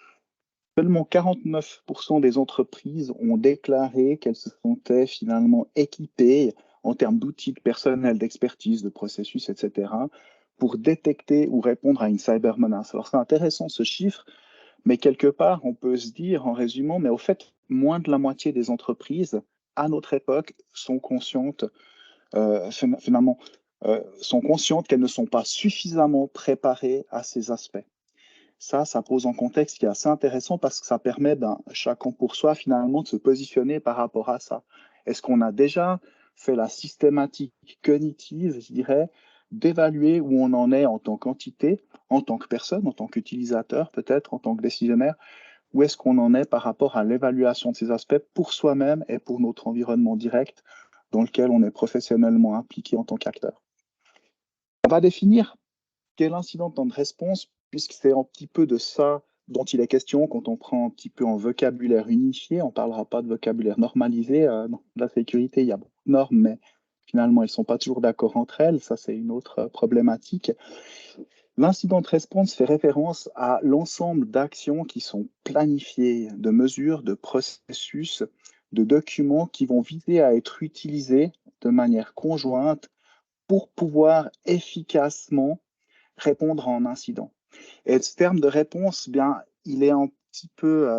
Seulement 49% des entreprises ont déclaré qu'elles se sentaient finalement équipées en termes d'outils de personnel, d'expertise, de processus, etc., pour détecter ou répondre à une cybermenace. Alors, c'est intéressant ce chiffre, mais quelque part, on peut se dire en résumant, mais au fait, moins de la moitié des entreprises, à notre époque, sont conscientes, finalement, sont conscientes qu'elles ne sont pas suffisamment préparées à ces aspects. Ça pose un contexte qui est assez intéressant parce que ça permet, chacun pour soi, finalement, de se positionner par rapport à ça. Est-ce qu'on a déjà fait la systématique cognitive, je dirais, d'évaluer où on en est en tant qu'entité, en tant que personne, en tant qu'utilisateur, peut-être en tant que décisionnaire, où est-ce qu'on en est par rapport à l'évaluation de ces aspects pour soi-même et pour notre environnement direct dans lequel on est professionnellement impliqué en tant qu'acteur. On va définir quel incident de temps de réponse, puisque c'est un petit peu de ça dont il est question quand on prend un petit peu en vocabulaire unifié. On ne parlera pas de vocabulaire normalisé. Dans la sécurité, il y a beaucoup de normes, mais finalement, elles ne sont pas toujours d'accord entre elles. Ça, c'est une autre problématique. L'incident response fait référence à l'ensemble d'actions qui sont planifiées, de mesures, de processus, de documents qui vont viser à être utilisés de manière conjointe pour pouvoir efficacement répondre à un incident. Et ce terme de réponse, bien, il est un petit peu,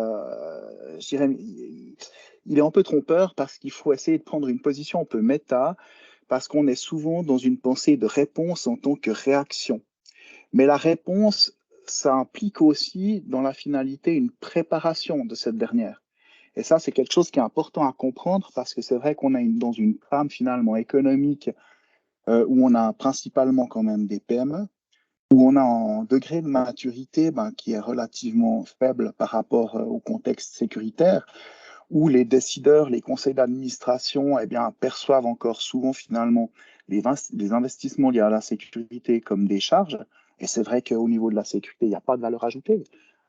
je dirais, il est un peu trompeur parce qu'il faut essayer de prendre une position un peu méta, parce qu'on est souvent dans une pensée de réponse en tant que réaction. Mais la réponse, ça implique aussi dans la finalité une préparation de cette dernière. Et ça, c'est quelque chose qui est important à comprendre parce que c'est vrai qu'on est dans une trame finalement économique où on a principalement quand même des PME, où on a un degré de maturité qui est relativement faible par rapport au contexte sécuritaire, où les décideurs, les conseils d'administration perçoivent encore souvent finalement les investissements liés à la sécurité comme des charges. Et c'est vrai qu'au niveau de la sécurité, il n'y a pas de valeur ajoutée.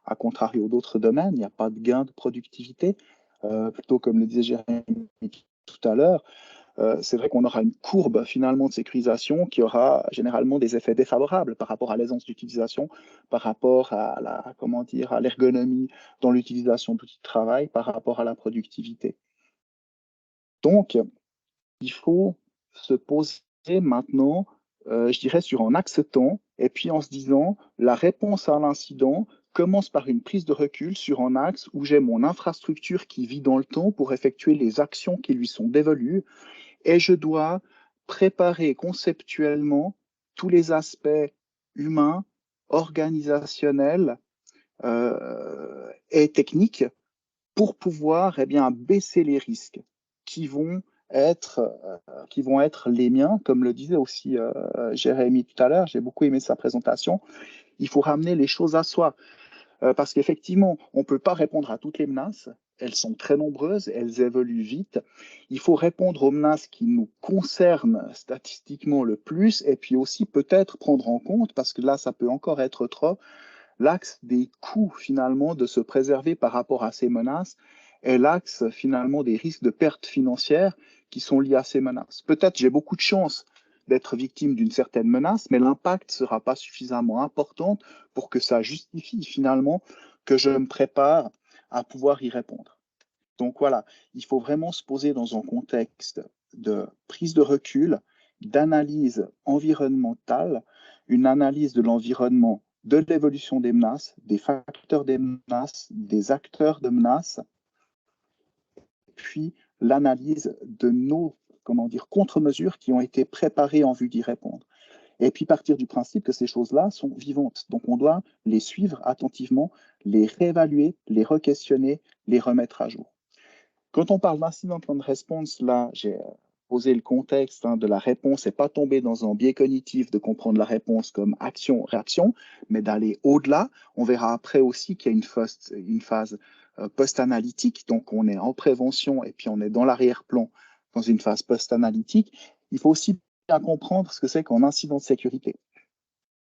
À contrario d'autres domaines, il n'y a pas de gain de productivité. Plutôt comme le disait Jérémy tout à l'heure, c'est vrai qu'on aura une courbe finalement de sécurisation qui aura généralement des effets défavorables par rapport à l'aisance d'utilisation, par rapport à à l'ergonomie dans l'utilisation d'outils de travail, par rapport à la productivité. Donc, il faut se poser maintenant, je dirais, sur un axe temps, et puis en se disant, la réponse à l'incident commence par une prise de recul sur un axe où j'ai mon infrastructure qui vit dans le temps pour effectuer les actions qui lui sont dévolues, et je dois préparer conceptuellement tous les aspects humains, organisationnels et techniques pour pouvoir baisser les risques qui vont être les miens, comme le disait aussi Jérémy tout à l'heure. J'ai beaucoup aimé sa présentation. Il faut ramener les choses à soi. Parce qu'effectivement, on ne peut pas répondre à toutes les menaces. Elles sont très nombreuses, elles évoluent vite. Il faut répondre aux menaces qui nous concernent statistiquement le plus et puis aussi peut-être prendre en compte, parce que là, ça peut encore être trop, l'axe des coûts finalement de se préserver par rapport à ces menaces et l'axe finalement des risques de pertes financières qui sont liés à ces menaces. Peut-être j'ai beaucoup de chance d'être victime d'une certaine menace, mais l'impact ne sera pas suffisamment important pour que ça justifie finalement que je me prépare à pouvoir y répondre. Donc voilà, il faut vraiment se poser dans un contexte de prise de recul, d'analyse environnementale, une analyse de l'environnement, de l'évolution des menaces, des facteurs des menaces, des acteurs de menaces, puis l'analyse de nos contre-mesures qui ont été préparées en vue d'y répondre. Et puis partir du principe que ces choses-là sont vivantes. Donc on doit les suivre attentivement, les réévaluer, les re-questionner, les remettre à jour. Quand on parle d'incident plan de response, là, j'ai posé le contexte de la réponse et pas tomber dans un biais cognitif de comprendre la réponse comme action-réaction, mais d'aller au-delà. On verra après aussi qu'il y a une phase post-analytique, donc on est en prévention et puis on est dans l'arrière-plan dans une phase post-analytique. Il faut aussi bien comprendre ce que c'est qu'un incident de sécurité.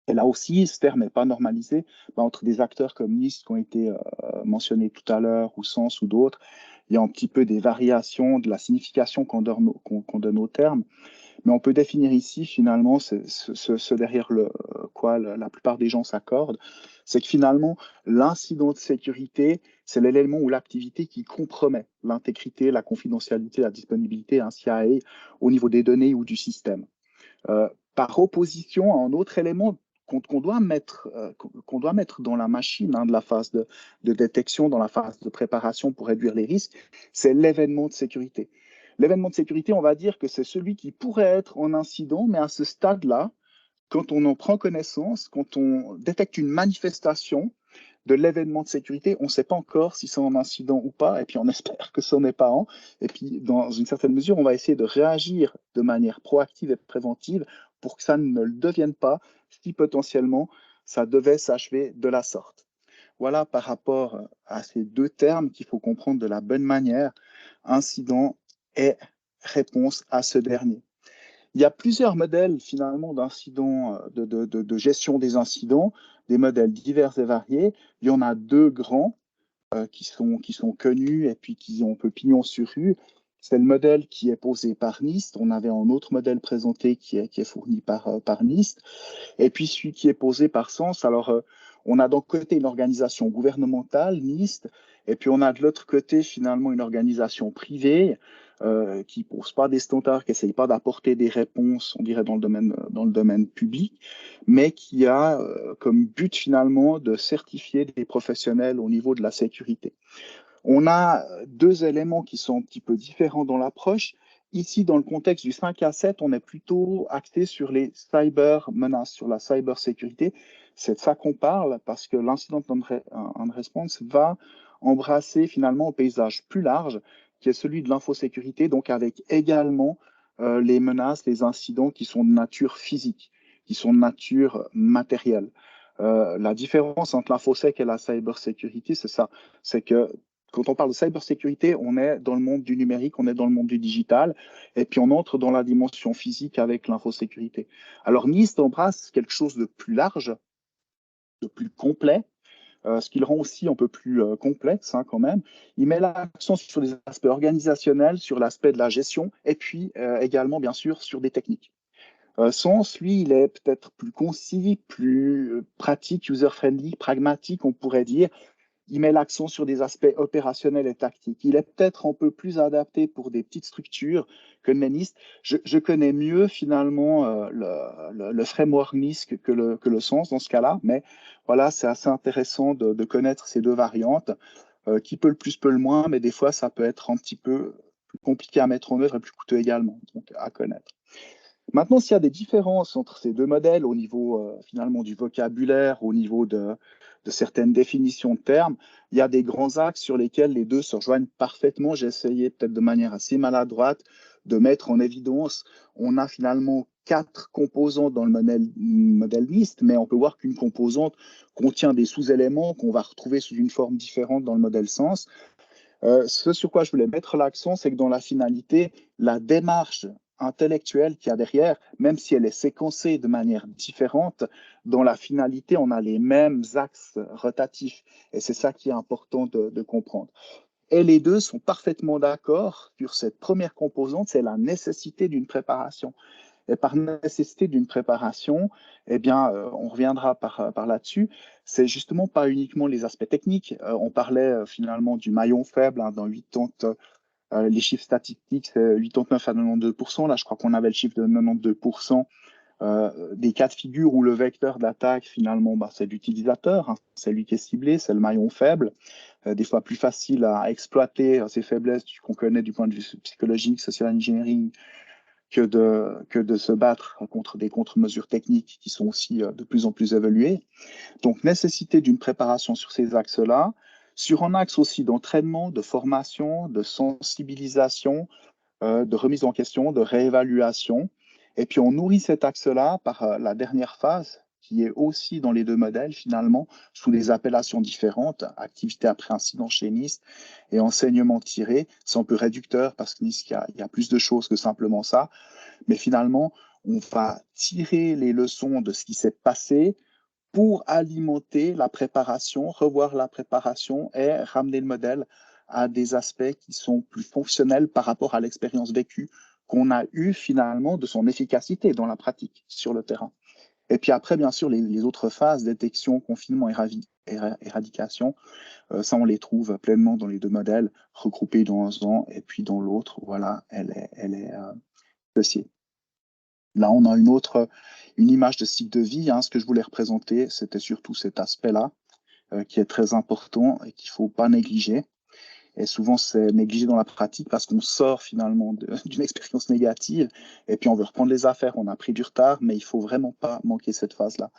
Et là aussi, ce terme n'est pas normalisé entre des acteurs comme NIST qui ont été mentionnés tout à l'heure, ou SENS ou d'autres. Il y a un petit peu des variations de la signification qu'on donne au terme. Mais on peut définir ici, finalement, ce derrière quoi la plupart des gens s'accordent, c'est que finalement, l'incident de sécurité, c'est l'élément ou l'activité qui compromet l'intégrité, la confidentialité, la disponibilité, un CIA au niveau des données ou du système. Par opposition à un autre élément qu'on doit mettre dans la machine de la phase de détection, dans la phase de préparation pour réduire les risques, c'est l'événement de sécurité. L'événement de sécurité, on va dire que c'est celui qui pourrait être en incident, mais à ce stade-là, quand on en prend connaissance, quand on détecte une manifestation de l'événement de sécurité, on ne sait pas encore si c'est un incident ou pas, et puis on espère que ce n'est pas un. Et puis, dans une certaine mesure, on va essayer de réagir de manière proactive et préventive pour que ça ne le devienne pas si potentiellement ça devait s'achever de la sorte. Voilà par rapport à ces deux termes qu'il faut comprendre de la bonne manière, incident et réponse à ce dernier. Il y a plusieurs modèles finalement d'incidents, de gestion des incidents, des modèles divers et variés. Il y en a deux grands qui sont connus et puis qui ont un peu pignon sur rue. C'est le modèle qui est posé par NIST. On avait un autre modèle présenté qui est fourni par NIST. Et puis celui qui est posé par Sens. Alors, on a d'un côté une organisation gouvernementale, NIST, et puis on a de l'autre côté finalement une organisation privée qui ne pose pas des standards, qui n'essaye pas d'apporter des réponses, on dirait, dans le domaine public, mais qui a comme but finalement de certifier des professionnels au niveau de la sécurité. On a deux éléments qui sont un petit peu différents dans l'approche. Ici, dans le contexte du 5 à 7, on est plutôt axé sur les cyber menaces, sur la cybersécurité. C'est de ça qu'on parle parce que l'incident on response va embrasser finalement un paysage plus large qui est celui de l'infosécurité, donc avec également les menaces, les incidents qui sont de nature physique, qui sont de nature matérielle. La différence entre l'infosec et la cybersécurité, c'est ça, c'est que quand on parle de cybersécurité, on est dans le monde du numérique, on est dans le monde du digital, et puis on entre dans la dimension physique avec l'infosécurité. Alors NIST embrasse quelque chose de plus large, de plus complet, ce qui le rend aussi un peu plus complexe quand même. Il met l'accent sur des aspects organisationnels, sur l'aspect de la gestion, et puis également, bien sûr, sur des techniques. Sens, lui, il est peut-être plus concis, plus pratique, user-friendly, pragmatique, on pourrait dire. Il met l'accent sur des aspects opérationnels et tactiques. Il est peut-être un peu plus adapté pour des petites structures que le NIST. Je connais mieux finalement le framework NIST que le Sens dans ce cas-là, mais voilà, c'est assez intéressant de connaître ces deux variantes. Qui peut le plus, peut le moins, mais des fois, ça peut être un petit peu plus compliqué à mettre en œuvre et plus coûteux également, donc à connaître. Maintenant, s'il y a des différences entre ces deux modèles au niveau finalement du vocabulaire, au niveau de certaines définitions de termes, il y a des grands axes sur lesquels les deux se rejoignent parfaitement. J'ai essayé peut-être de manière assez maladroite de mettre en évidence. On a finalement 4 composantes dans le modèle NIST, mais on peut voir qu'une composante contient des sous-éléments qu'on va retrouver sous une forme différente dans le modèle Sens. Ce sur quoi je voulais mettre l'accent, c'est que dans la finalité, la démarche intellectuelle qu'il y a derrière, même si elle est séquencée de manière différente, dans la finalité, on a les mêmes axes rotatifs. Et c'est ça qui est important de comprendre. Et les deux sont parfaitement d'accord sur cette première composante, c'est la nécessité d'une préparation. Et par nécessité d'une préparation, eh bien, on reviendra par là-dessus. C'est justement pas uniquement les aspects techniques. On parlait finalement du maillon faible dans 80, les chiffres statistiques, c'est 89 à 92%. Là, je crois qu'on avait le chiffre de 92% des cas de figure où le vecteur d'attaque, finalement, c'est l'utilisateur. C'est lui qui est ciblé, c'est le maillon faible. Des fois plus facile à exploiter ces faiblesses qu'on connaît du point de vue psychologique, social engineering, que de se battre contre des contre-mesures techniques qui sont aussi de plus en plus évoluées. Donc, nécessité d'une préparation sur ces axes-là, sur un axe aussi d'entraînement, de formation, de sensibilisation, de remise en question, de réévaluation. Et puis, on nourrit cet axe-là par la dernière phase, qui est aussi dans les deux modèles, finalement, sous des appellations différentes, activité après incident chez NIST et enseignement tiré. C'est un peu réducteur parce que NIST, il y a plus de choses que simplement ça. Mais finalement, on va tirer les leçons de ce qui s'est passé pour alimenter la préparation, revoir la préparation et ramener le modèle à des aspects qui sont plus fonctionnels par rapport à l'expérience vécue qu'on a eue finalement de son efficacité dans la pratique sur le terrain. Et puis après, bien sûr, les autres phases, détection, confinement, éradication, ça, on les trouve pleinement dans les deux modèles, regroupés dans un et puis dans l'autre, voilà, elle est associée. Là, on a une image de cycle de vie. Ce que je voulais représenter, c'était surtout cet aspect-là, qui est très important et qu'il ne faut pas négliger. Et souvent, c'est négligé dans la pratique parce qu'on sort finalement d'une expérience négative et puis on veut reprendre les affaires. On a pris du retard, mais il ne faut vraiment pas manquer cette phase-là.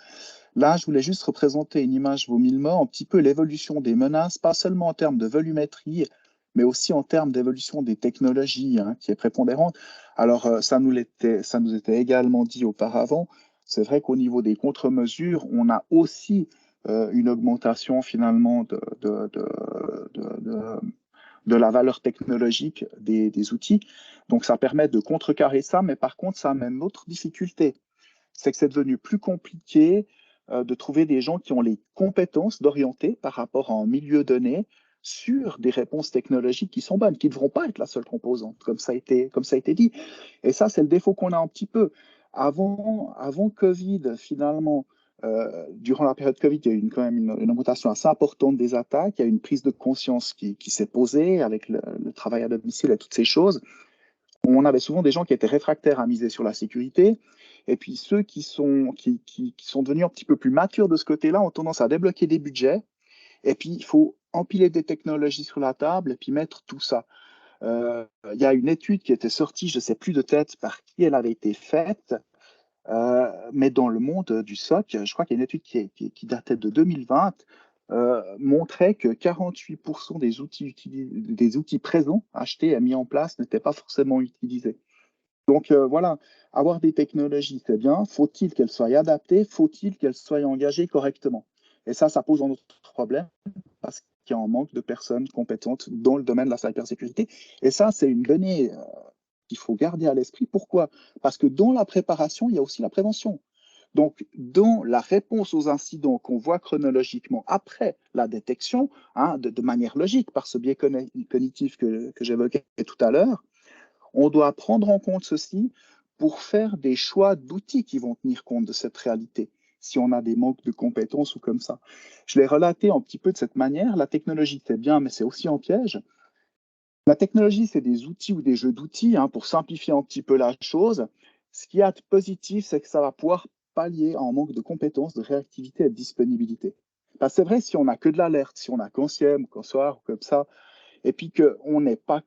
Là, je voulais juste représenter une image vaut mille mots, un petit peu l'évolution des menaces, pas seulement en termes de volumétrie, mais aussi en termes d'évolution des technologies qui est prépondérante. Alors, ça nous était également dit auparavant. C'est vrai qu'au niveau des contre-mesures, on a aussi une augmentation finalement de de la valeur technologique des outils. Donc, ça permet de contrecarrer ça, mais par contre, ça amène une autre difficulté. C'est que c'est devenu plus compliqué de trouver des gens qui ont les compétences d'orienter par rapport à un milieu donné sur des réponses technologiques qui sont bonnes, qui ne devront pas être la seule composante, comme ça a été dit. Et ça, c'est le défaut qu'on a un petit peu. Avant Covid, finalement, durant la période Covid, il y a eu quand même une augmentation assez importante des attaques. Il y a eu une prise de conscience qui s'est posée avec le travail à domicile et toutes ces choses. On avait souvent des gens qui étaient réfractaires à miser sur la sécurité. Et puis ceux qui sont devenus un petit peu plus matures de ce côté-là ont tendance à débloquer des budgets. Et puis, il faut empiler des technologies sur la table et puis mettre tout ça. Il y a une étude qui était sortie, je ne sais plus de tête par qui elle avait été faite, mais dans le monde du SOC, je crois qu'il y a une étude qui datait de 2020, montrait que 48% des outils présents, achetés et mis en place, n'étaient pas forcément utilisés. Donc voilà, avoir des technologies, c'est bien. Faut-il qu'elles soient adaptées? Faut-il qu'elles soient engagées correctement? Et ça pose un autre problème parce qu'il y a un manque de personnes compétentes dans le domaine de la cybersécurité. Et ça, c'est une donnée qu'il faut garder à l'esprit. Pourquoi? Parce que dans la préparation, il y a aussi la prévention. Donc, dans la réponse aux incidents qu'on voit chronologiquement après la détection, de manière logique, par ce biais cognitif que j'évoquais tout à l'heure, on doit prendre en compte ceci pour faire des choix d'outils qui vont tenir compte de cette réalité, si on a des manques de compétences ou comme ça. Je l'ai relaté un petit peu de cette manière. La technologie, c'est bien, mais c'est aussi un piège. La technologie, c'est des outils ou des jeux d'outils, pour simplifier un petit peu la chose. Ce qui est positif, c'est que ça va pouvoir pallier un manque de compétences, de réactivité et de disponibilité. Parce que c'est vrai, si on n'a que de l'alerte, si on a qu'un SIEM ou qu'un SOAR ou comme ça, et puis qu'on n'est pas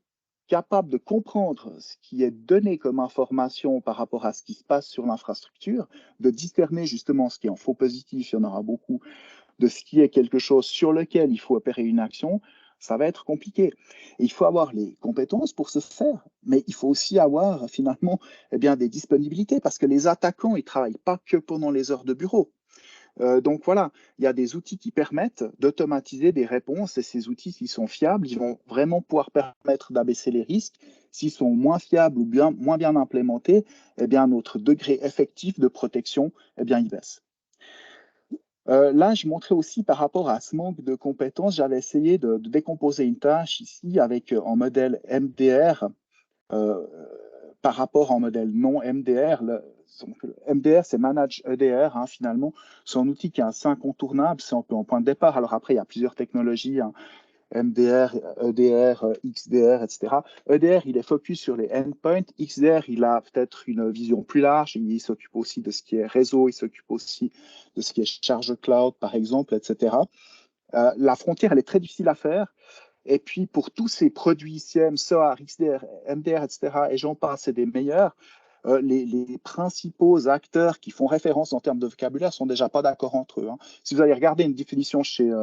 capable de comprendre ce qui est donné comme information par rapport à ce qui se passe sur l'infrastructure, de discerner justement ce qui est en faux positif, il y en aura beaucoup, de ce qui est quelque chose sur lequel il faut opérer une action, ça va être compliqué. Et il faut avoir les compétences pour ce faire, mais il faut aussi avoir finalement des disponibilités parce que les attaquants, ils ne travaillent pas que pendant les heures de bureau. Donc voilà, il y a des outils qui permettent d'automatiser des réponses et ces outils, s'ils sont fiables, ils vont vraiment pouvoir permettre d'abaisser les risques. S'ils sont moins fiables ou moins bien implémentés, notre degré effectif de protection, il baisse. Là, je montrais aussi par rapport à ce manque de compétences, j'avais essayé de décomposer une tâche ici avec un modèle MDR par rapport à un modèle non MDR. MDR, c'est Manage EDR, finalement. C'est un outil qui est assez incontournable, c'est un peu un point de départ. Alors après, il y a plusieurs technologies, MDR, EDR, XDR, etc. EDR, il est focus sur les endpoints. XDR, il a peut-être une vision plus large. Il s'occupe aussi de ce qui est réseau, il s'occupe aussi de ce qui est charge cloud, par exemple, etc. La frontière, elle est très difficile à faire. Et puis, pour tous ces produits SIEM, SOAR, XDR, MDR, etc., et j'en passe, c'est des meilleurs, les principaux acteurs qui font référence en termes de vocabulaire sont déjà pas d'accord entre eux. Si vous allez regarder une définition chez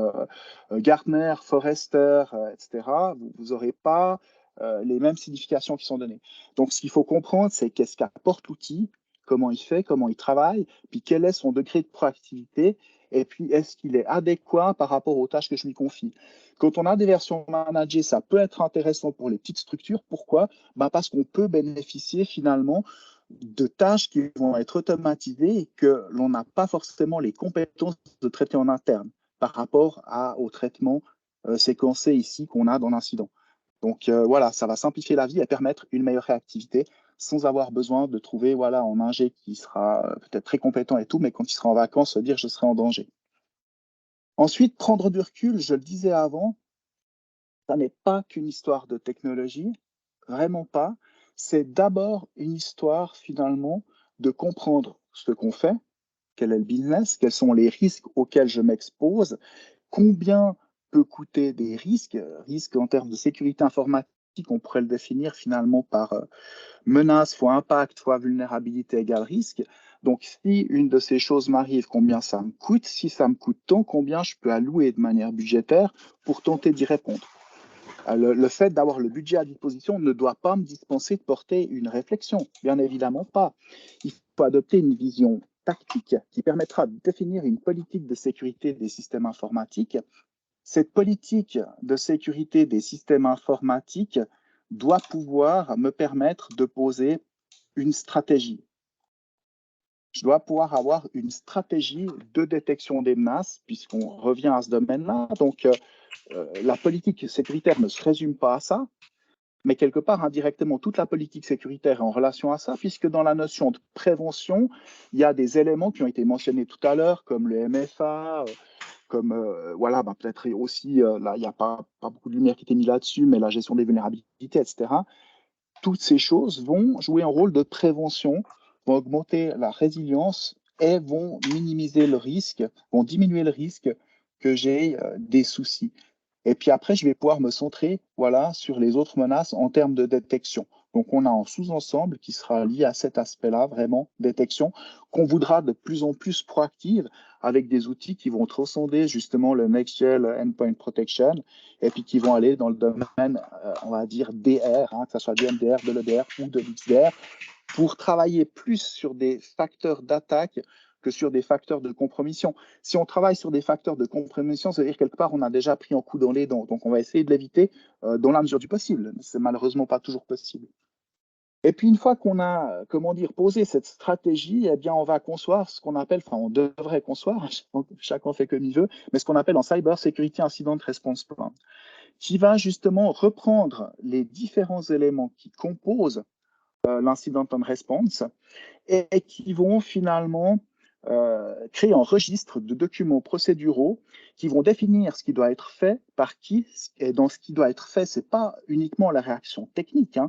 Gartner, Forrester, etc., vous n'aurez pas les mêmes significations qui sont données. Donc, ce qu'il faut comprendre, c'est qu'est-ce qu'apporte l'outil, comment il fait, comment il travaille, puis quel est son degré de proactivité, et puis est-ce qu'il est adéquat par rapport aux tâches que je lui confie. Quand on a des versions managées, ça peut être intéressant pour les petites structures. Pourquoi? Parce qu'on peut bénéficier finalement de tâches qui vont être automatisées et que l'on n'a pas forcément les compétences de traiter en interne par rapport au traitement séquencé ici qu'on a dans l'incident. Donc voilà, ça va simplifier la vie et permettre une meilleure réactivité sans avoir besoin de trouver un ingé qui sera peut-être très compétent et tout, mais quand il sera en vacances, se dire je serai en danger. Ensuite, prendre du recul, je le disais avant, ça n'est pas qu'une histoire de technologie, vraiment pas. C'est d'abord une histoire finalement de comprendre ce qu'on fait, quel est le business, quels sont les risques auxquels je m'expose, combien peut coûter des risques en termes de sécurité informatique, on pourrait le définir finalement par menace fois impact fois vulnérabilité égale risque. Donc, si une de ces choses m'arrive, combien ça me coûte? Si ça me coûte tant, combien je peux allouer de manière budgétaire pour tenter d'y répondre? Le fait d'avoir le budget à disposition ne doit pas me dispenser de porter une réflexion, bien évidemment pas. Il faut adopter une vision tactique qui permettra de définir une politique de sécurité des systèmes informatiques. Cette politique de sécurité des systèmes informatiques doit pouvoir me permettre de poser une stratégie. Je dois pouvoir avoir une stratégie de détection des menaces, puisqu'on revient à ce domaine-là. Donc, la politique sécuritaire ne se résume pas à ça, mais quelque part, indirectement, toute la politique sécuritaire est en relation à ça, puisque dans la notion de prévention, il y a des éléments qui ont été mentionnés tout à l'heure, comme le MFA, comme, voilà, peut-être aussi, là, il n'y a pas beaucoup de lumière qui était mise là-dessus, mais la gestion des vulnérabilités, etc. Toutes ces choses vont jouer un rôle de prévention, vont augmenter la résilience et vont minimiser le risque, vont diminuer le risque que j'ai des soucis. Et puis après, je vais pouvoir me centrer voilà, sur les autres menaces en termes de détection. Donc, on a un sous-ensemble qui sera lié à cet aspect-là, vraiment, détection, qu'on voudra de plus en plus proactive avec des outils qui vont transcender justement le Next-Gen Endpoint Protection et puis qui vont aller dans le domaine, on va dire, DR, que ce soit du MDR, de l'EDR ou de l'XDR, pour travailler plus sur des facteurs d'attaque que sur des facteurs de compromission. Si on travaille sur des facteurs de compromission, ça veut dire quelque part on a déjà pris un coup dans les dents. Donc on va essayer de l'éviter dans la mesure du possible. C'est malheureusement pas toujours possible. Et puis une fois qu'on a, comment dire, posé cette stratégie, eh bien on va concevoir ce qu'on appelle, enfin on devrait concevoir, chacun fait comme il veut, mais ce qu'on appelle en Cyber Security Incident Response Plan, qui va justement reprendre les différents éléments qui composent l'incident response et qui vont finalement créer un registre de documents procéduraux qui vont définir ce qui doit être fait par qui. Et dans ce qui doit être fait, ce n'est pas uniquement la réaction technique,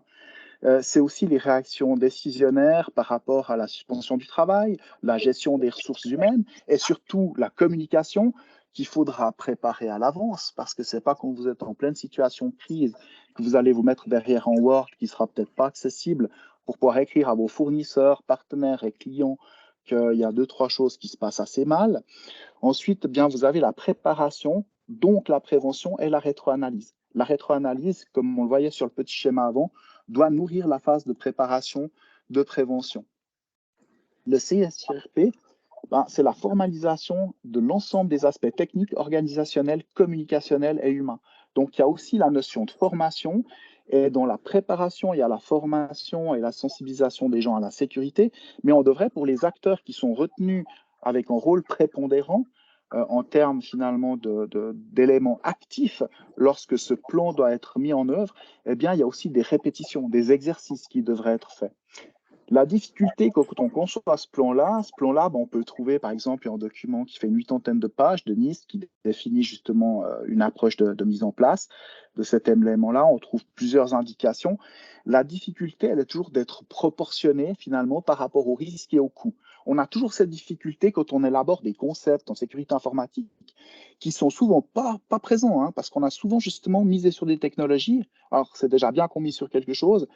c'est aussi les réactions décisionnaires par rapport à la suspension du travail, la gestion des ressources humaines et surtout la communication qu'il faudra préparer à l'avance parce que ce n'est pas quand vous êtes en pleine situation de crise que vous allez vous mettre derrière un Word qui ne sera peut-être pas accessible pour pouvoir écrire à vos fournisseurs, partenaires et clients qu'il y a 2-3 choses qui se passent assez mal. Ensuite, bien, vous avez la préparation, donc la prévention et la rétroanalyse. La rétroanalyse, comme on le voyait sur le petit schéma avant, doit nourrir la phase de préparation, de prévention. Le CSRP, c'est la formalisation de l'ensemble des aspects techniques, organisationnels, communicationnels et humains. Donc, il y a aussi la notion de formation. Et dans la préparation, il y a la formation et la sensibilisation des gens à la sécurité. Mais on devrait, pour les acteurs qui sont retenus avec un rôle prépondérant, en termes finalement d'éléments actifs, lorsque ce plan doit être mis en œuvre, eh bien, il y a aussi des répétitions, des exercices qui devraient être faits. La difficulté quand on conçoit ce plan-là, on peut le trouver par exemple un document qui fait une 80 de pages de NIST qui définit justement une approche de mise en place de cet élément-là. On trouve plusieurs indications. La difficulté, elle est toujours d'être proportionnée finalement par rapport au risque et au coût. On a toujours cette difficulté quand on élabore des concepts en sécurité informatique qui sont souvent pas présents, parce qu'on a souvent justement misé sur des technologies. Alors c'est déjà bien qu'on mise sur quelque chose,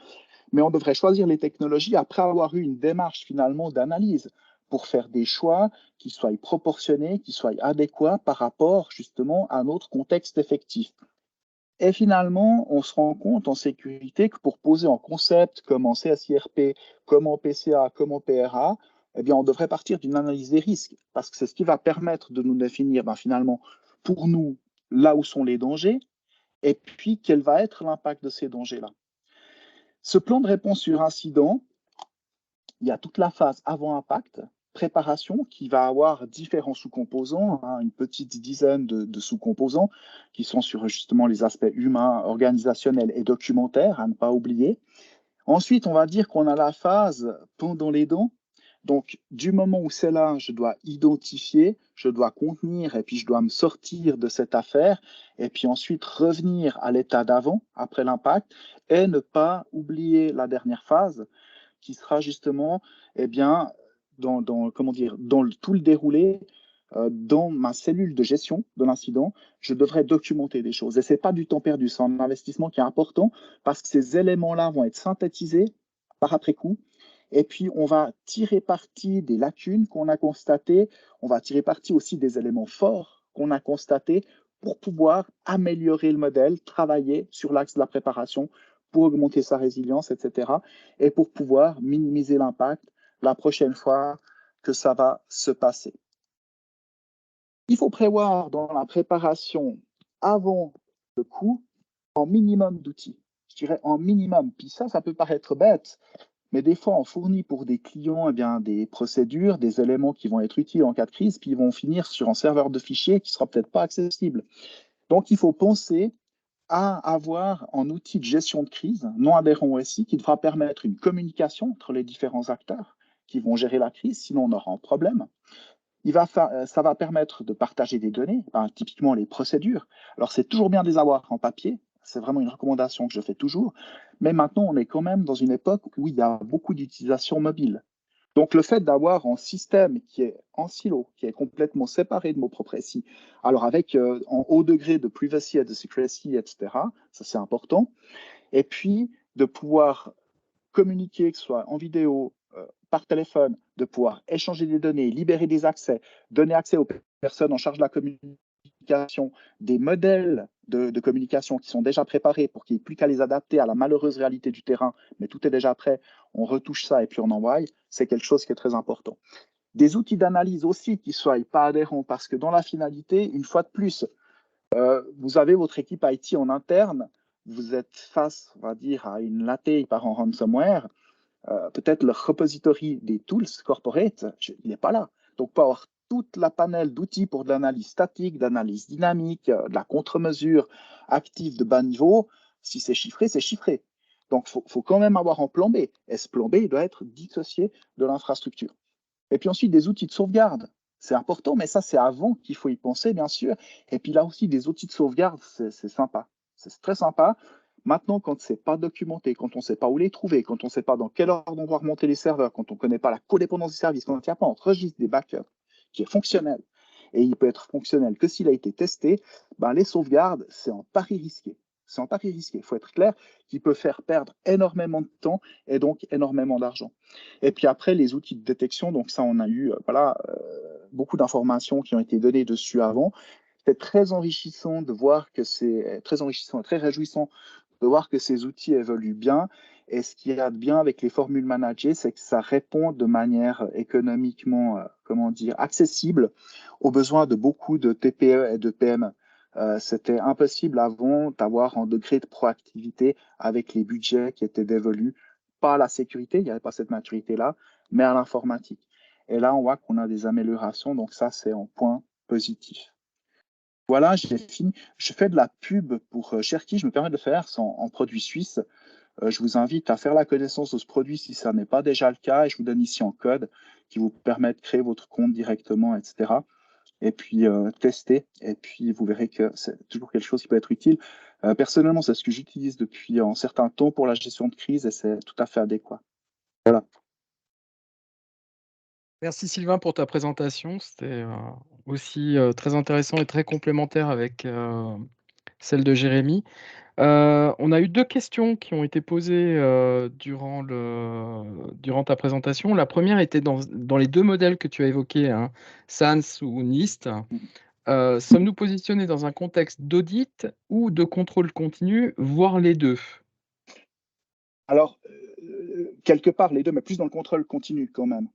mais on devrait choisir les technologies après avoir eu une démarche finalement d'analyse pour faire des choix qui soient proportionnés, qui soient adéquats par rapport justement à notre contexte effectif. Et finalement, on se rend compte en sécurité que pour poser un concept comme en CSIRP, comme en PCA, comme en PRA, eh bien, on devrait partir d'une analyse des risques parce que c'est ce qui va permettre de nous définir finalement pour nous là où sont les dangers et puis quel va être l'impact de ces dangers-là. Ce plan de réponse sur incident, il y a toute la phase avant impact, préparation, qui va avoir différents sous-composants, une petite dizaine de sous-composants qui sont sur justement les aspects humains, organisationnels et documentaires, à ne pas oublier. Ensuite, on va dire qu'on a la phase pendant les dents. Donc, du moment où c'est là, je dois identifier, je dois contenir et puis je dois me sortir de cette affaire et puis ensuite revenir à l'état d'avant, après l'impact, et ne pas oublier la dernière phase qui sera justement, dans tout le déroulé, dans ma cellule de gestion de l'incident, je devrais documenter des choses. Et ce n'est pas du temps perdu, c'est un investissement qui est important parce que ces éléments-là vont être synthétisés par après-coup. Et puis, on va tirer parti des lacunes qu'on a constatées. On va tirer parti aussi des éléments forts qu'on a constatés pour pouvoir améliorer le modèle, travailler sur l'axe de la préparation pour augmenter sa résilience, etc. Et pour pouvoir minimiser l'impact la prochaine fois que ça va se passer. Il faut prévoir dans la préparation avant le coût en minimum d'outils. Je dirais en minimum. Puis ça peut paraître bête, mais des fois, on fournit pour des clients des procédures, des éléments qui vont être utiles en cas de crise, puis ils vont finir sur un serveur de fichiers qui ne sera peut-être pas accessible. Donc, il faut penser à avoir un outil de gestion de crise non adhérent au SI qui devra permettre une communication entre les différents acteurs qui vont gérer la crise, sinon on aura un problème. Ça va permettre de partager des données, typiquement les procédures. Alors, c'est toujours bien de les avoir en papier, c'est vraiment une recommandation que je fais toujours, mais maintenant, on est quand même dans une époque où il y a beaucoup d'utilisation mobile. Donc, le fait d'avoir un système qui est en silo, qui est complètement séparé de mon propre SI, alors avec un haut degré de privacy et de secrecy, etc., ça c'est important, et puis de pouvoir communiquer, que ce soit en vidéo, par téléphone, de pouvoir échanger des données, libérer des accès, donner accès aux personnes en charge de la communication, des modèles de communication qui sont déjà préparés pour qu'il n'y ait plus qu'à les adapter à la malheureuse réalité du terrain, mais tout est déjà prêt, on retouche ça et puis on envoie, c'est quelque chose qui est très important. Des outils d'analyse aussi qui ne soient pas adhérents, parce que dans la finalité, une fois de plus, vous avez votre équipe IT en interne, vous êtes face, on va dire, à une latte par un ransomware, peut-être le repository des tools corporate, il n'est pas là. Donc, pour avoir toute la panel d'outils pour de l'analyse statique, d'analyse dynamique, de la contre-mesure active de bas niveau, si c'est chiffré, c'est chiffré. Donc, il faut quand même avoir un plan B. Et ce plan B, il doit être dissocié de l'infrastructure. Et puis ensuite, des outils de sauvegarde. C'est important, mais ça, c'est avant qu'il faut y penser, bien sûr. Et puis là aussi, des outils de sauvegarde, c'est sympa. C'est très sympa. Maintenant, quand ce n'est pas documenté, quand on ne sait pas où les trouver, quand on ne sait pas dans quelle ordre on doit remonter les serveurs, quand on ne connaît pas la codépendance des services, quand il n'y a pas un registre des backups qui est fonctionnel, et il peut être fonctionnel que s'il a été testé, les sauvegardes, c'est un pari risqué. C'est un pari risqué. Il faut être clair qu'il peut faire perdre énormément de temps et donc énormément d'argent. Et puis après, les outils de détection, donc ça, on a eu beaucoup d'informations qui ont été données dessus avant. C'est très enrichissant de voir que c'est très enrichissant et très réjouissant de voir que ces outils évoluent bien. Et ce qu'il y a de bien avec les formules managées, c'est que ça répond de manière économiquement, accessible aux besoins de beaucoup de TPE et de PME. C'était impossible avant d'avoir un degré de proactivité avec les budgets qui étaient dévolus, pas à la sécurité, il n'y avait pas cette maturité-là, mais à l'informatique. Et là, on voit qu'on a des améliorations, donc ça, c'est un point positif. Voilà, j'ai fini. Je fais de la pub pour Cherki, je me permets de le faire, c'est en produit suisse. Je vous invite à faire la connaissance de ce produit si ça n'est pas déjà le cas, et je vous donne ici un code qui vous permet de créer votre compte directement, etc. Et puis tester, et puis vous verrez que c'est toujours quelque chose qui peut être utile. Personnellement, c'est ce que j'utilise depuis un certain temps pour la gestion de crise, et c'est tout à fait adéquat. Voilà. Merci Sylvain pour ta présentation. C'était aussi très intéressant et très complémentaire avec celle de Jérémy. On a eu 2 questions qui ont été posées durant ta présentation. La première était dans les 2 modèles que tu as évoqués, hein, SANS ou NIST. Sommes-nous positionnés dans un contexte d'audit ou de contrôle continu, voire les 2? Alors, quelque part les deux, mais plus dans le contrôle continu quand même.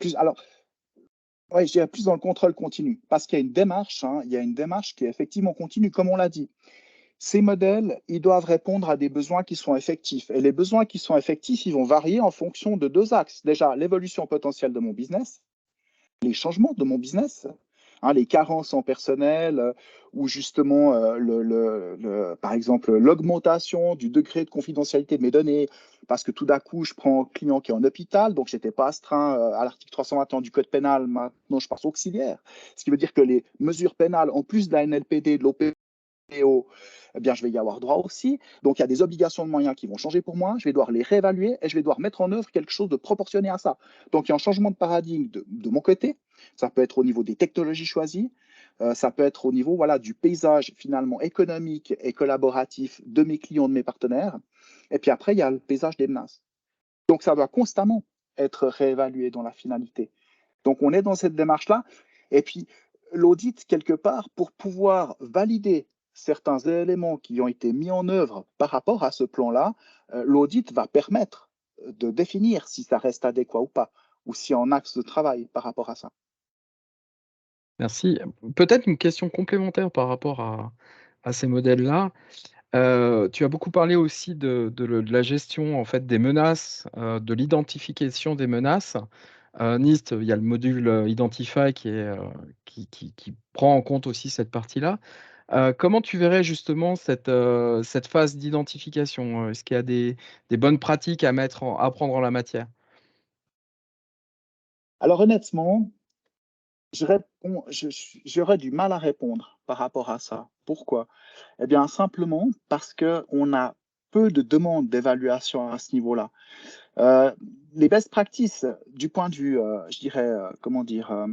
Je dirais plus dans le contrôle continu, parce qu'il y a une démarche, il y a une démarche qui est effectivement continue, comme on l'a dit. Ces modèles, ils doivent répondre à des besoins qui sont effectifs. Et les besoins qui sont effectifs, ils vont varier en fonction de 2 axes. Déjà, l'évolution potentielle de mon business, les changements de mon business, les carences en personnel, ou justement, par exemple, l'augmentation du degré de confidentialité de mes données, parce que tout d'un coup, je prends un client qui est en hôpital, donc je n'étais pas astreint à l'article 321 du Code pénal, maintenant je passe auxiliaire. Ce qui veut dire que les mesures pénales, en plus de la NLPD, de l'OPPO, eh bien, je vais y avoir droit aussi. Donc, il y a des obligations de moyens qui vont changer pour moi. Je vais devoir les réévaluer et je vais devoir mettre en œuvre quelque chose de proportionné à ça. Donc, il y a un changement de paradigme de mon côté. Ça peut être au niveau des technologies choisies. Ça peut être au niveau du paysage finalement économique et collaboratif de mes clients, de mes partenaires. Et puis après, il y a le paysage des menaces. Donc, ça doit constamment être réévalué dans la finalité. Donc, on est dans cette démarche-là. Et puis, l'audit, quelque part, pour pouvoir valider certains éléments qui ont été mis en œuvre par rapport à ce plan-là, l'audit va permettre de définir si ça reste adéquat ou pas, ou s'il y a un axe de travail par rapport à ça. Merci. Peut-être une question complémentaire par rapport à ces modèles-là. Tu as beaucoup parlé aussi de la gestion en fait, des menaces, de l'identification des menaces. NIST, il y a le module Identify qui prend en compte aussi cette partie-là. Comment tu verrais justement cette phase d'identification? Est-ce qu'il y a des bonnes pratiques à prendre en la matière? Alors honnêtement, j'aurais du mal à répondre par rapport à ça. Pourquoi? Eh bien, simplement parce qu'on a peu de demandes d'évaluation à ce niveau-là. Euh, les best practices, du point de vue, je dirais, comment dire,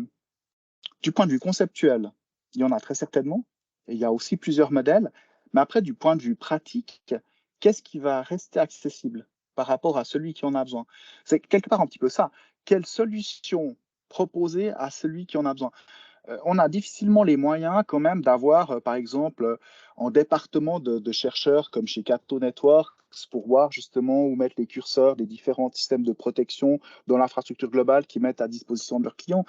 du point de vue conceptuel, il y en a très certainement. Et il y a aussi plusieurs modèles. Mais après, du point de vue pratique, qu'est-ce qui va rester accessible par rapport à celui qui en a besoin? C'est quelque part un petit peu ça. Quelle solution proposer à celui qui en a besoin? On a difficilement les moyens quand même d'avoir, par exemple, en département de chercheurs comme chez Cato Networks pour voir justement où mettre les curseurs des différents systèmes de protection dans l'infrastructure globale qu'ils mettent à disposition de leurs clients.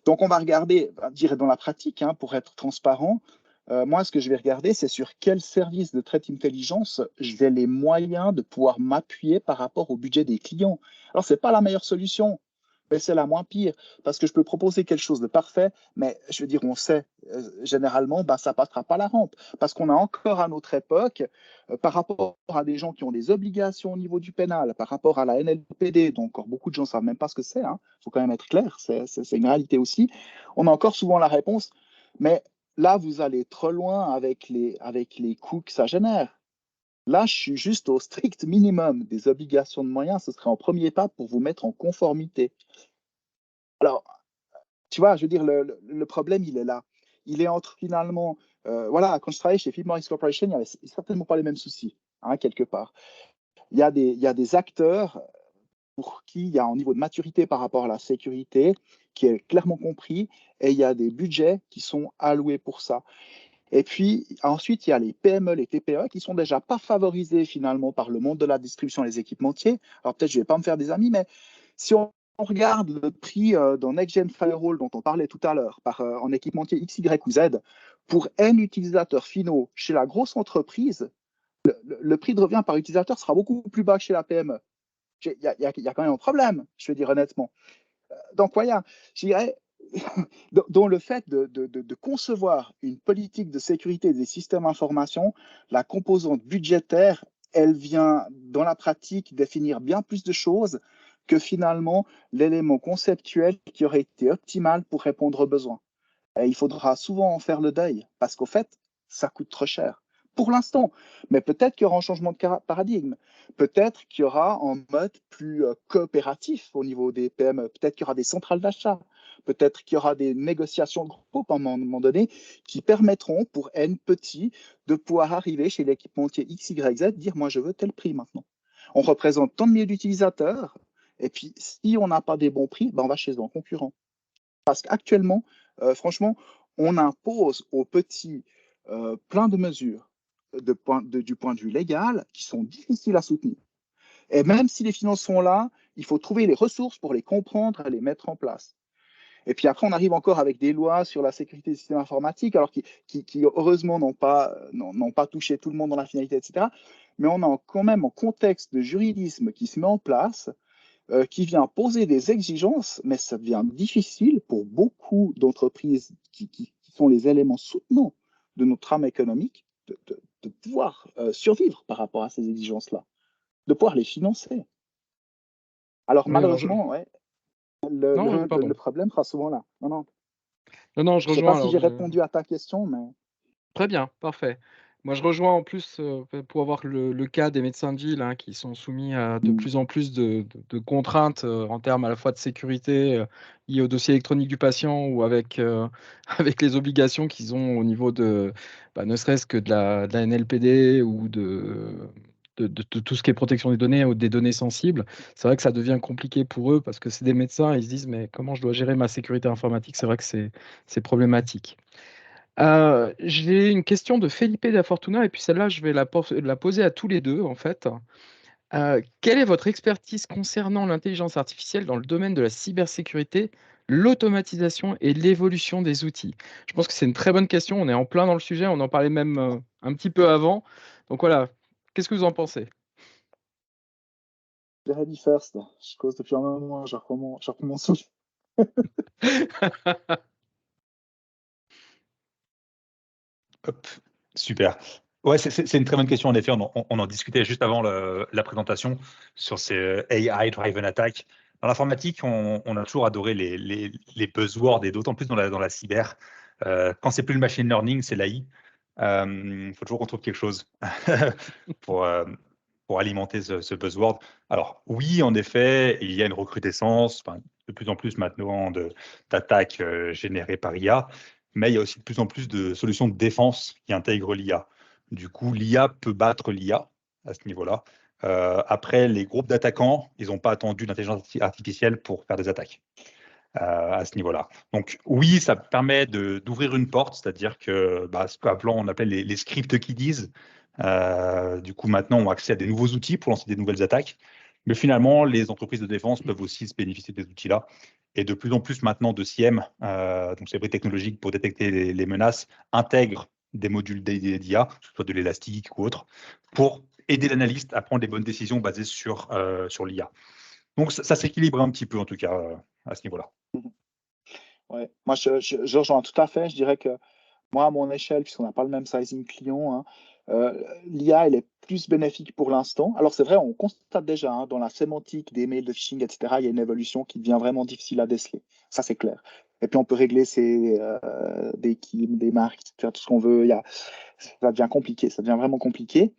Donc, on va regarder, je dirais dans la pratique, hein, pour être transparent, moi, ce que je vais regarder, c'est sur quel service de threat intelligence j'ai les moyens de pouvoir m'appuyer par rapport au budget des clients. Alors, ce n'est pas la meilleure solution, mais c'est la moins pire, parce que je peux proposer quelque chose de parfait, mais je veux dire, on sait généralement, ben, ça ne passera pas la rampe, parce qu'on a encore à notre époque, par rapport à des gens qui ont des obligations au niveau du pénal, par rapport à la NLPD, donc encore beaucoup de gens ne savent même pas ce que c'est, hein, faut quand même être clair, c'est une réalité aussi, on a encore souvent la réponse, mais là, vous allez trop loin avec les coûts que ça génère. Là, je suis juste au strict minimum des obligations de moyens. Ce serait en premier pas pour vous mettre en conformité. Alors, tu vois, je veux dire, le problème, il est là. Il est entre finalement, voilà, quand je travaillais chez Philip Morris Corporation, il n'y avait certainement pas les mêmes soucis, hein, quelque part. Il y a des acteurs pour qui il y a un niveau de maturité par rapport à la sécurité qui est clairement compris et il y a des budgets qui sont alloués pour ça. Et puis ensuite, il y a les PME, les TPE qui sont déjà pas favorisés finalement par le monde de la distribution et les équipementiers. Alors peut-être je vais pas me faire des amis, mais si on regarde le prix dans Next Gen Firewall dont on parlait tout à l'heure en équipementier X, Y ou Z, pour N utilisateurs finaux chez la grosse entreprise, le prix de revient par utilisateur sera beaucoup plus bas que chez la PME. Il y a quand même un problème, je veux dire honnêtement. Donc voilà, je dirais, dont le fait de concevoir une politique de sécurité des systèmes d'information, la composante budgétaire, elle vient dans la pratique définir bien plus de choses que finalement l'élément conceptuel qui aurait été optimal pour répondre aux besoins. Et il faudra souvent en faire le deuil parce qu'au fait, ça coûte trop cher. Pour l'instant, mais peut-être qu'il y aura un changement de paradigme. Peut-être qu'il y aura un mode plus coopératif au niveau des PME. Peut-être qu'il y aura des centrales d'achat. Peut-être qu'il y aura des négociations de groupe à un moment donné qui permettront pour N petits de pouvoir arriver chez l'équipementier X, Y, Z, dire moi je veux tel prix maintenant. On représente tant de milliers d'utilisateurs et puis si on n'a pas des bons prix, ben on va chez un concurrent. Parce qu'actuellement, franchement, on impose aux petits plein de mesures du point de vue légal qui sont difficiles à soutenir. Et même si les finances sont là, il faut trouver les ressources pour les comprendre et les mettre en place. Et puis après, on arrive encore avec des lois sur la sécurité des systèmes informatiques, alors qui heureusement n'ont pas touché tout le monde dans la finalité, etc. Mais on a quand même un contexte de juridisme qui se met en place, qui vient poser des exigences, mais ça devient difficile pour beaucoup d'entreprises qui sont les éléments soutenants de notre trame économique de pouvoir survivre par rapport à ces exigences-là, de pouvoir les financer. Alors Oui, malheureusement, ouais, le problème sera souvent là. Non, je ne sais rejoins. pas si j'ai répondu à ta question, mais... Très bien, parfait. Moi, je rejoins en plus pour avoir le cas des médecins de ville hein, qui sont soumis à de plus en plus de contraintes en termes à la fois de sécurité liées au dossier électronique du patient ou avec, avec les obligations qu'ils ont au niveau de, ne serait-ce que de la NLPD ou de tout ce qui est protection des données ou des données sensibles. C'est vrai que ça devient compliqué pour eux parce que c'est des médecins, ils se disent, mais comment je dois gérer ma sécurité informatique? C'est vrai que c'est problématique. J'ai une question de Felipe da Fortuna et puis celle-là, je vais la poser à tous les deux en fait. Quelle est votre expertise concernant l'intelligence artificielle dans le domaine de la cybersécurité, l'automatisation et l'évolution des outils? Je pense que c'est une très bonne question. On est en plein dans le sujet. On en parlait même un petit peu avant. Donc voilà, qu'est-ce que vous en pensez? Jeremy first, je cause depuis un moment, je reprends mon souffle. Hop, super. Ouais, c'est une très bonne question. En effet, on en discutait juste avant la présentation sur ces AI-driven attacks. Dans l'informatique, on a toujours adoré les buzzwords et d'autant plus dans la cyber. Quand c'est plus le machine learning, c'est l'AI. Il faut toujours qu'on trouve quelque chose pour, euh, pour alimenter ce buzzword. Alors, oui, en effet, il y a une recrudescence, enfin, de plus en plus maintenant d'attaques générées par IA, mais il y a aussi de plus en plus de solutions de défense qui intègrent l'IA. Du coup, l'IA peut battre l'IA à ce niveau-là. Après, les groupes d'attaquants, ils n'ont pas attendu l'intelligence artificielle pour faire des attaques à ce niveau-là. Donc oui, ça permet d'ouvrir une porte, c'est-à-dire que ce qu'appelons, on appelle les scripts kiddies, du coup maintenant ont accès à des nouveaux outils pour lancer des nouvelles attaques. Mais finalement, les entreprises de défense peuvent aussi se bénéficier des outils-là. Et de plus en plus maintenant de CIEM, donc c'est technologique pour détecter les menaces, intègrent des modules d'IA, que ce soit de l'élastique ou autre, pour aider l'analyste à prendre les bonnes décisions basées sur l'IA. Donc ça s'équilibre un petit peu en tout cas à ce niveau-là. Ouais. Moi, je rejoins tout à fait. Je dirais que moi, à mon échelle, puisqu'on n'a pas le même sizing client, hein, l'IA, elle est plus bénéfique pour l'instant. Alors, c'est vrai, on constate déjà hein, dans la sémantique des mails de phishing, etc., il y a une évolution qui devient vraiment difficile à déceler. Ça, c'est clair. Et puis, on peut régler des keys, des marques, etc., tout ce qu'on veut. Ça devient compliqué, ça devient vraiment compliqué.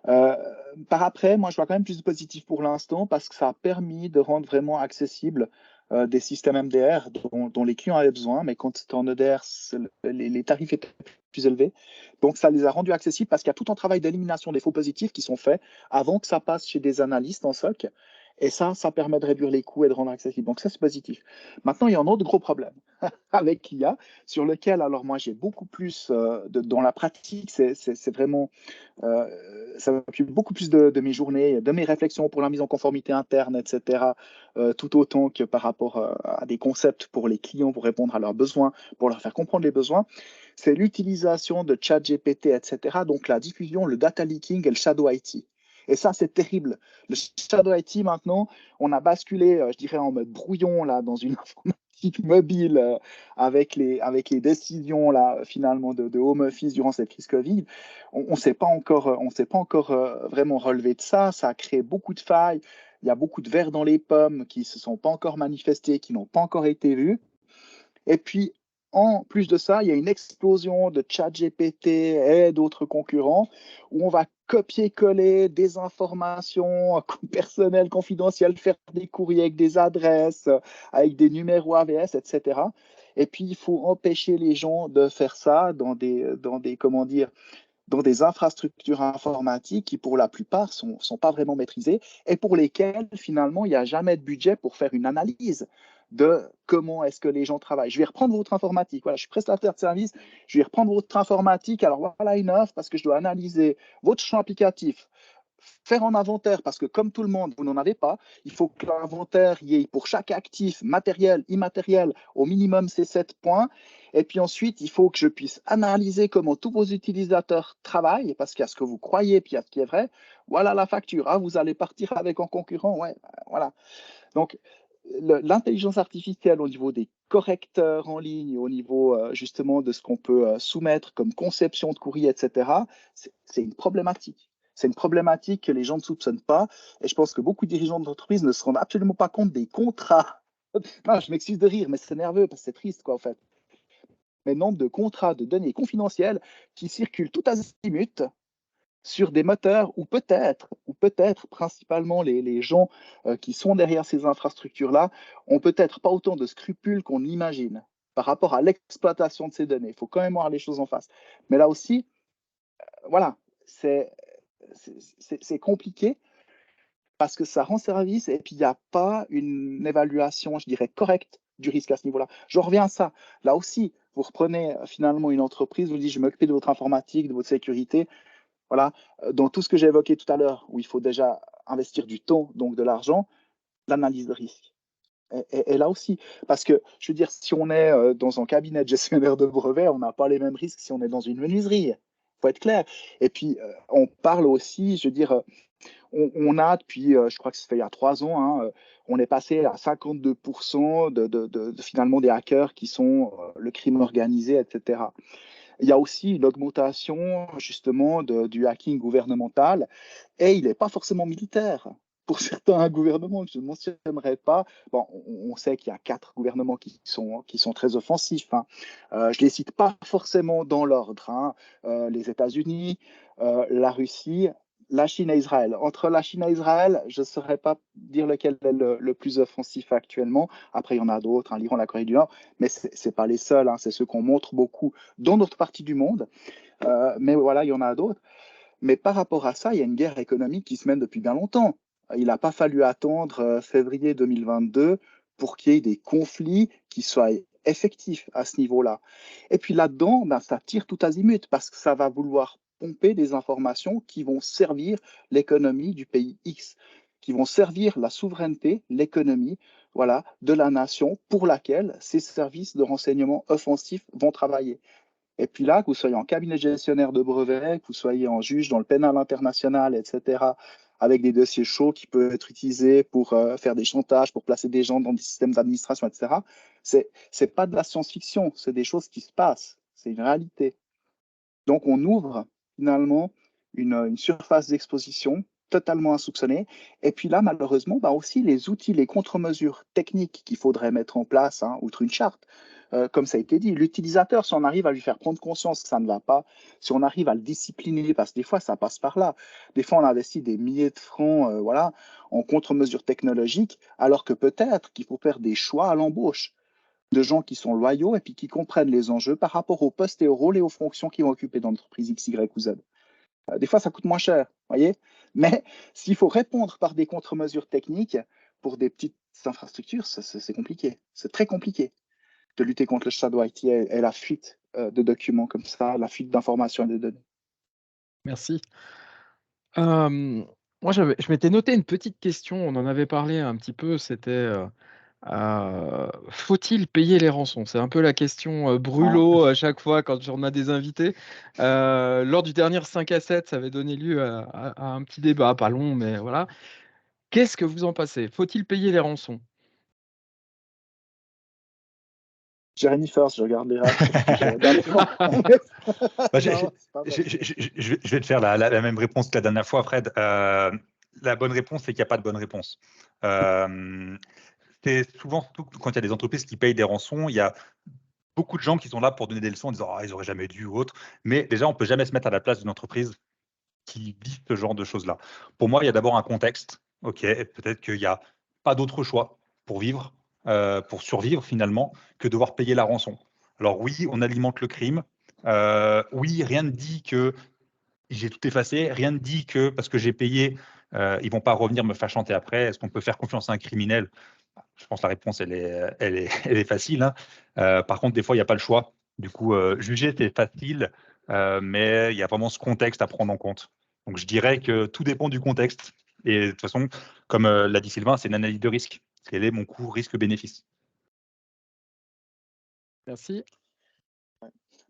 Par après, moi, je vois quand même plus de positif pour l'instant parce que ça a permis de rendre vraiment accessible des systèmes MDR dont les clients avaient besoin, mais quand c'était en EDR, les tarifs étaient plus élevés. Donc, ça les a rendus accessibles parce qu'il y a tout un travail d'élimination des faux positifs qui sont faits avant que ça passe chez des analystes en SOC. Et ça permet de réduire les coûts et de rendre accessible. Donc, ça, c'est positif. Maintenant, il y a un autre gros problème avec l'IA sur lequel, alors moi, j'ai beaucoup plus dans la pratique, c'est vraiment ça occupe beaucoup plus de mes journées, de mes réflexions pour la mise en conformité interne, etc., tout autant que par rapport à des concepts pour les clients, pour répondre à leurs besoins, pour leur faire comprendre les besoins. C'est l'utilisation de ChatGPT, etc., donc la diffusion, le data leaking et le shadow IT. Et ça, c'est terrible. Le shadow IT, maintenant, on a basculé, je dirais, en mode brouillon, là, dans une informatique mobile avec les décisions, là, finalement, de home office durant cette crise Covid. On ne s'est pas encore vraiment relevé de ça. Ça a créé beaucoup de failles. Il y a beaucoup de vers dans les pommes qui ne se sont pas encore manifestés, qui n'ont pas encore été vus. Et puis, en plus de ça, il y a une explosion de ChatGPT et d'autres concurrents où on va copier-coller des informations personnelles, confidentielles, faire des courriers avec des adresses, avec des numéros AVS, etc. Et puis, il faut empêcher les gens de faire ça dans comment dire, dans des infrastructures informatiques qui, pour la plupart, ne sont pas vraiment maîtrisées et pour lesquelles, finalement, il n'y a jamais de budget pour faire une analyse de comment est-ce que les gens travaillent. Je vais reprendre votre informatique. Voilà, je suis prestataire de service. Je vais reprendre votre informatique. Alors, voilà une offre parce que je dois analyser votre champ applicatif, faire un inventaire parce que comme tout le monde, vous n'en avez pas. Il faut que l'inventaire y ait pour chaque actif matériel, immatériel, au minimum ces 7 points. Et puis ensuite, il faut que je puisse analyser comment tous vos utilisateurs travaillent parce qu'il y a ce que vous croyez puis il y a ce qui est vrai. Voilà la facture. Ah, vous allez partir avec un concurrent. Ouais, voilà. Donc, l'intelligence artificielle au niveau des correcteurs en ligne, au niveau justement de ce qu'on peut soumettre comme conception de courrier, etc., c'est une problématique. C'est une problématique que les gens ne soupçonnent pas. Et je pense que beaucoup de dirigeants d'entreprise ne se rendent absolument pas compte des contrats. Non, je m'excuse de rire, mais c'est nerveux parce que c'est triste, quoi, en fait. Mais nombre de contrats de données confidentielles qui circulent tout azimut sur des moteurs ou peut-être principalement les gens qui sont derrière ces infrastructures-là ont peut-être pas autant de scrupules qu'on l'imagine par rapport à l'exploitation de ces données. Il faut quand même voir les choses en face. Mais là aussi, voilà, c'est compliqué parce que ça rend service et puis il n'y a pas une évaluation, je dirais, correcte du risque à ce niveau-là. Je reviens à ça. Là aussi, vous reprenez finalement une entreprise, vous dites, je m'occupe de votre informatique, de votre sécurité. Voilà, dans tout ce que j'ai évoqué tout à l'heure, où il faut déjà investir du temps, donc de l'argent, l'analyse de risque. Et là aussi, parce que je veux dire, si on est dans un cabinet de gestionnaire de brevets, on n'a pas les mêmes risques si on est dans une menuiserie. faut être clair. Et puis, on parle aussi, je veux dire, on a depuis, je crois que ça fait il y a 3 ans, hein, on est passé à 52% finalement des hackers qui sont le crime organisé, etc. Il y a aussi une augmentation justement du hacking gouvernemental et il n'est pas forcément militaire. Pour certains gouvernements que je ne mentionnerai pas, bon, on sait qu'il y a 4 gouvernements qui sont très offensifs, hein. Je ne les cite pas forcément dans l'ordre, hein. Les États-Unis, la Russie, la Chine et Israël. Entre la Chine et Israël, je ne saurais pas dire lequel est le plus offensif actuellement. Après, il y en a d'autres, hein, l'Iran, la Corée du Nord, mais ce n'est pas les seuls, hein, c'est ceux qu'on montre beaucoup dans notre partie du monde. Mais voilà, il y en a d'autres. Mais par rapport à ça, il y a une guerre économique qui se mène depuis bien longtemps. Il n'a pas fallu attendre février 2022 pour qu'il y ait des conflits qui soient effectifs à ce niveau-là. Et puis là-dedans, ben, ça tire tout azimut parce que ça va vouloir pomper des informations qui vont servir l'économie du pays X, qui vont servir la souveraineté, l'économie, voilà, de la nation pour laquelle ces services de renseignement offensifs vont travailler. Et puis là, que vous soyez en cabinet gestionnaire de brevets, que vous soyez en juge dans le pénal international, etc., avec des dossiers chauds qui peuvent être utilisés pour faire des chantages, pour placer des gens dans des systèmes d'administration, etc., c'est pas de la science-fiction, c'est des choses qui se passent, c'est une réalité. Donc, on ouvre finalement une surface d'exposition totalement insoupçonnée. Et puis là, malheureusement, bah aussi les outils, les contre-mesures techniques qu'il faudrait mettre en place, hein, outre une charte, comme ça a été dit, l'utilisateur, si on arrive à lui faire prendre conscience que ça ne va pas, si on arrive à le discipliner, parce que des fois, ça passe par là. Des fois, on investit des milliers de francs voilà, en contre-mesures technologiques, alors que peut-être qu'il faut faire des choix à l'embauche de gens qui sont loyaux et puis qui comprennent les enjeux par rapport aux postes et aux rôles et aux fonctions qu'ils vont occuper dans l'entreprise X, Y ou Z. Des fois, ça coûte moins cher, voyez. Mais s'il faut répondre par des contre-mesures techniques pour des petites infrastructures, c'est compliqué. C'est très compliqué de lutter contre le shadow IT et la fuite de documents comme ça, la fuite d'informations et de données. Merci. Moi, je m'étais noté une petite question, on en avait parlé un petit peu, c'était faut-il payer les rançons? C'est un peu la question brûlot à chaque fois quand on a des invités. Lors du dernier 5 à 7, ça avait donné lieu à un petit débat, pas long, mais voilà. Qu'est-ce que vous en pensez? Faut-il payer les rançons? Jérémy first, je regarde les réactions. Je vais te faire la même réponse que la dernière fois, Fred. La bonne réponse, c'est qu'il n'y a pas de bonne réponse. C'est souvent, surtout quand il y a des entreprises qui payent des rançons, il y a beaucoup de gens qui sont là pour donner des leçons en disant ils n'auraient jamais dû ou autre. Mais déjà, on ne peut jamais se mettre à la place d'une entreprise qui vit ce genre de choses-là. Pour moi, il y a d'abord un contexte. OK, peut-être qu'il n'y a pas d'autre choix pour vivre, pour survivre finalement, que devoir payer la rançon. Alors oui, on alimente le crime. Oui, rien ne dit que j'ai tout effacé. Rien ne dit que parce que j'ai payé, ils ne vont pas revenir me faire chanter après. Est-ce qu'on peut faire confiance à un criminel? Je pense que la réponse, elle est facile, hein. Par contre, des fois, il n'y a pas le choix. Du coup, juger, c'est facile, mais il y a vraiment ce contexte à prendre en compte. Donc, je dirais que tout dépend du contexte. Et de toute façon, comme l'a dit Sylvain, c'est une analyse de risque. Quel est mon coût risque-bénéfice? Merci.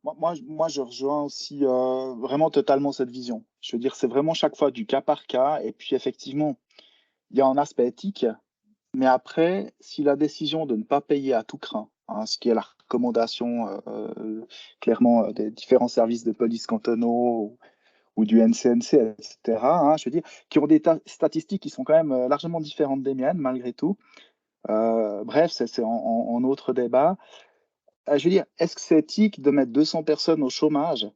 Moi, je rejoins aussi vraiment totalement cette vision. Je veux dire, c'est vraiment chaque fois du cas par cas. Et puis, effectivement, il y a un aspect éthique. Mais après, si la décision de ne pas payer à tout craint, hein, ce qui est la recommandation clairement des différents services de police cantonaux ou du NCNC, etc., hein, je veux dire, qui ont des statistiques qui sont quand même largement différentes des miennes, malgré tout. Bref, c'est en autre débat. Je veux dire, est-ce que c'est éthique de mettre 200 personnes au chômage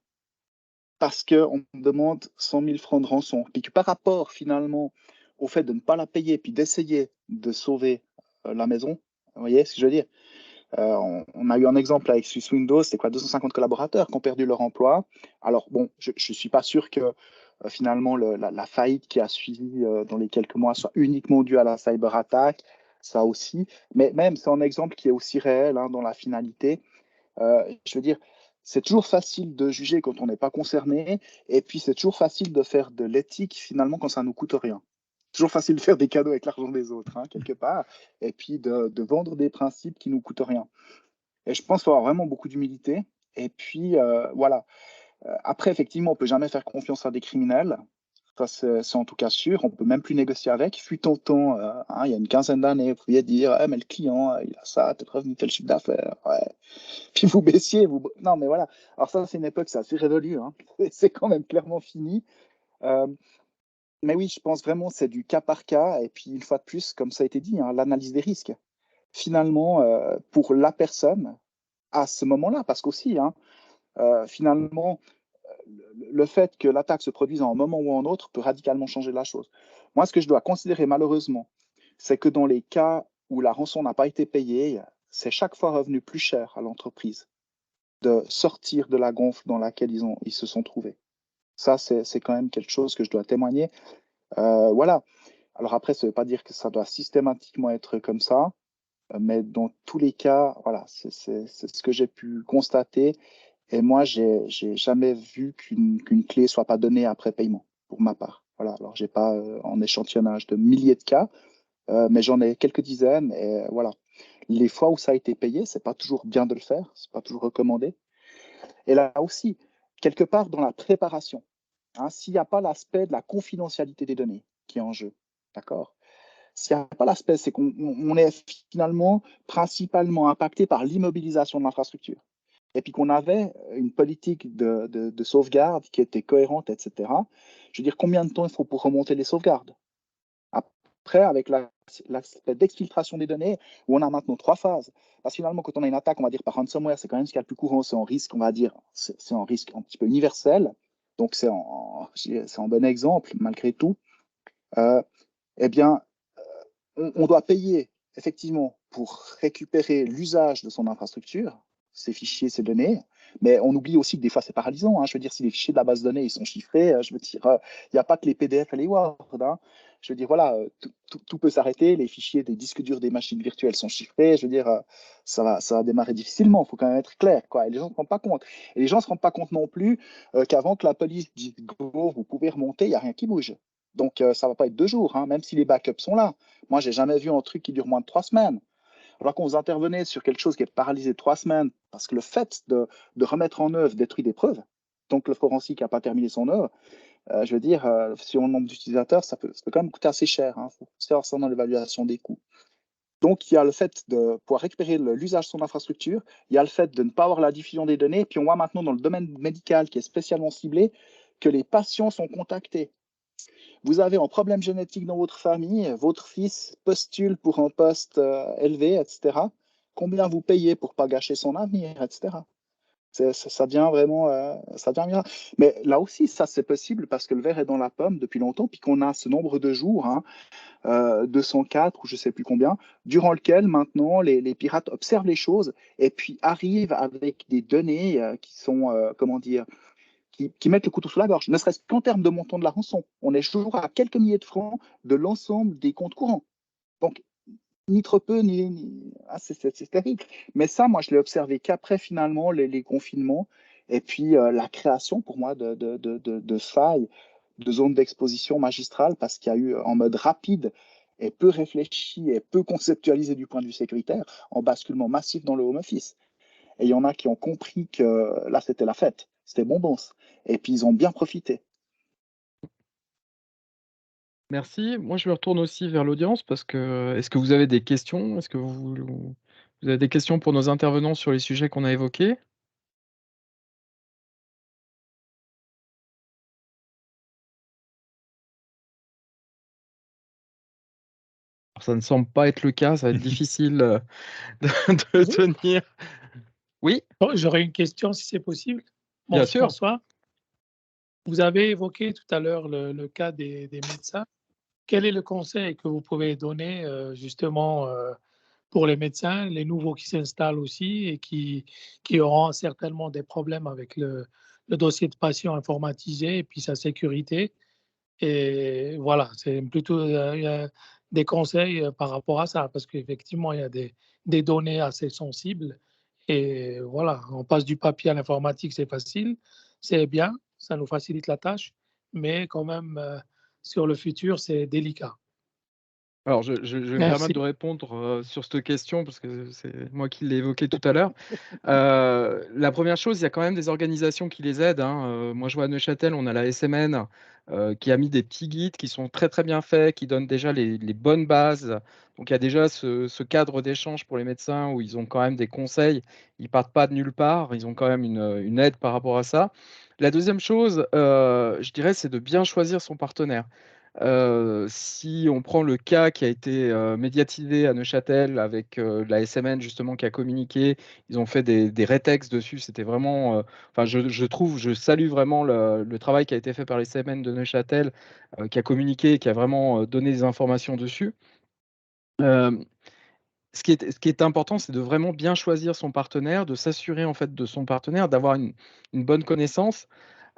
parce qu'on me demande 100 000 francs de rançon? Puis que par rapport, finalement, au fait de ne pas la payer, puis d'essayer de sauver la maison, vous voyez ce que je veux dire? On a eu un exemple avec Swiss Windows, c'est quoi, 250 collaborateurs qui ont perdu leur emploi. Alors, bon, je ne suis pas sûr que finalement la faillite qui a suivi dans les quelques mois soit uniquement due à la cyberattaque, ça aussi. Mais même, c'est un exemple qui est aussi réel hein, dans la finalité. Je veux dire, c'est toujours facile de juger quand on n'est pas concerné, et puis c'est toujours facile de faire de l'éthique finalement quand ça ne nous coûte rien. Toujours facile de faire des cadeaux avec l'argent des autres, hein, quelque part, et puis de vendre des principes qui ne nous coûtent rien. Et je pense qu'il faut avoir vraiment beaucoup d'humilité. Et puis, voilà. Après, effectivement, on ne peut jamais faire confiance à des criminels. Ça, c'est en tout cas sûr. On ne peut même plus négocier avec. Fut en temps, il y a une quinzaine d'années, vous pouviez dire mais le client, il a ça, t'es revenu tel chiffre d'affaires. Ouais. Puis vous baissiez. Non, mais voilà. Alors, ça, c'est une époque, c'est assez révolu. Hein. C'est quand même clairement fini. Mais oui, je pense vraiment c'est du cas par cas. Et puis, une fois de plus, comme ça a été dit, hein, l'analyse des risques. Finalement, pour la personne, à ce moment-là, parce qu'aussi, hein, finalement, le fait que l'attaque se produise en un moment ou en autre peut radicalement changer la chose. Moi, ce que je dois considérer malheureusement, c'est que dans les cas où la rançon n'a pas été payée, c'est chaque fois revenu plus cher à l'entreprise de sortir de la gonfle dans laquelle ils se sont trouvés. Ça, c'est quand même quelque chose que je dois témoigner. Voilà. Alors après, ça ne veut pas dire que ça doit systématiquement être comme ça, mais dans tous les cas, voilà, c'est ce que j'ai pu constater. Et moi, j'ai jamais vu qu'une clé soit pas donnée après paiement, pour ma part. Voilà. Alors, j'ai pas en échantillonnage de milliers de cas, mais j'en ai quelques dizaines. Et voilà. Les fois où ça a été payé, c'est pas toujours bien de le faire, c'est pas toujours recommandé. Et là aussi, quelque part dans la préparation, hein, s'il n'y a pas l'aspect de la confidentialité des données qui est en jeu, d'accord? S'il n'y a pas l'aspect, c'est qu'on est finalement principalement impacté par l'immobilisation de l'infrastructure. Et puis qu'on avait une politique de sauvegarde qui était cohérente, etc. Je veux dire, combien de temps il faut pour remonter les sauvegardes? Après, avec l'aspect d'exfiltration des données, où on a maintenant 3 phases. Parce que finalement, quand on a une attaque, on va dire par ransomware, c'est quand même ce qu'il y a le plus courant, c'est en risque, on va dire, c'est en risque un petit peu universel. Donc, c'est en bon exemple, malgré tout. Eh bien, on doit payer effectivement pour récupérer l'usage de son infrastructure, ses fichiers, ses données, mais on oublie aussi que des fois c'est paralysant. Hein. Je veux dire, si les fichiers de la base de données ils sont chiffrés, je veux dire, il n'y a pas que les PDF et les Word. Hein. Je veux dire, voilà, tout peut s'arrêter. Les fichiers des disques durs des machines virtuelles sont chiffrés. Je veux dire, ça va démarrer difficilement. Il faut quand même être clair, quoi. Et les gens ne se rendent pas compte. Et les gens ne se rendent pas compte non plus qu'avant que la police dise go, vous pouvez remonter, il n'y a rien qui bouge. Donc, ça ne va pas être 2 jours, hein, même si les backups sont là. Moi, j'ai jamais vu un truc qui dure moins de 3 semaines. Alors quand vous intervenez sur quelque chose qui est paralysé 3 semaines, parce que le fait de remettre en œuvre détruit des preuves, donc le forensique n'a pas terminé son œuvre, je veux dire, sur le nombre d'utilisateurs, ça peut quand même coûter assez cher. Il faut faire ça dans l'évaluation des coûts. Donc, il y a le fait de pouvoir récupérer l'usage de son infrastructure, il y a le fait de ne pas avoir la diffusion des données, puis on voit maintenant dans le domaine médical qui est spécialement ciblé que les patients sont contactés. Vous avez un problème génétique dans votre famille, votre fils postule pour un poste élevé, etc. Combien vous payez pour ne pas gâcher son avenir, etc. Ça devient vraiment, ça devient bien. Mais là aussi, ça c'est possible parce que le verre est dans la pomme depuis longtemps, puis qu'on a ce nombre de jours, hein, 204 ou je ne sais plus combien, durant lequel maintenant les pirates observent les choses et puis arrivent avec des données qui sont, comment dire, qui mettent le couteau sous la gorge, ne serait-ce qu'en termes de montant de la rançon. On est toujours à quelques milliers de francs de l'ensemble des comptes courants. Donc, ni trop peu, c'est terrible. Mais ça, moi, je l'ai observé qu'après, finalement, les confinements et puis la création, pour moi, de failles, de zones d'exposition magistrales, parce qu'il y a eu, en mode rapide et peu réfléchi et peu conceptualisé du point de vue sécuritaire, en basculement massif dans le home office. Et il y en a qui ont compris que là, c'était la fête, c'était bonbons. Et puis, ils ont bien profité. Merci. Moi, je me retourne aussi vers l'audience parce que est-ce que vous avez des questions? Est-ce que vous avez des questions pour nos intervenants sur les sujets qu'on a évoqués? Alors, ça ne semble pas être le cas, ça va être difficile de tenir. Oui, Bon, j'aurais une question si c'est possible. bien sûr. Bonsoir. Vous avez évoqué tout à l'heure le cas des médecins. Quel est le conseil que vous pouvez donner justement pour les médecins, les nouveaux qui s'installent aussi et qui auront certainement des problèmes avec le dossier de patient informatisé et puis sa sécurité? Et voilà, c'est plutôt des conseils par rapport à ça, parce qu'effectivement, il y a des données assez sensibles. Et voilà, on passe du papier à l'informatique, c'est facile, c'est bien, ça nous facilite la tâche, mais quand même, sur le futur, c'est délicat. Alors, je vais me Merci. permettre de répondre sur cette question parce que c'est moi qui l'ai évoqué tout à l'heure. La première chose, il y a quand même des organisations qui les aident, hein. Moi, je vois à Neuchâtel, on a la SMN qui a mis des petits guides qui sont très très bien faits, qui donnent déjà les bonnes bases. Donc, il y a déjà ce cadre d'échange pour les médecins où ils ont quand même des conseils. Ils partent pas de nulle part, ils ont quand même une aide par rapport à ça. La deuxième chose, je dirais, c'est de bien choisir son partenaire. Si on prend le cas qui a été médiatisé à Neuchâtel avec la SMN justement qui a communiqué, ils ont fait des rétex dessus. C'était vraiment, enfin, je salue vraiment le travail qui a été fait par les SMN de Neuchâtel, qui a communiqué, et qui a vraiment donné des informations dessus. Euh, ce qui est important, c'est de vraiment bien choisir son partenaire, de s'assurer en fait de son partenaire, d'avoir une bonne connaissance.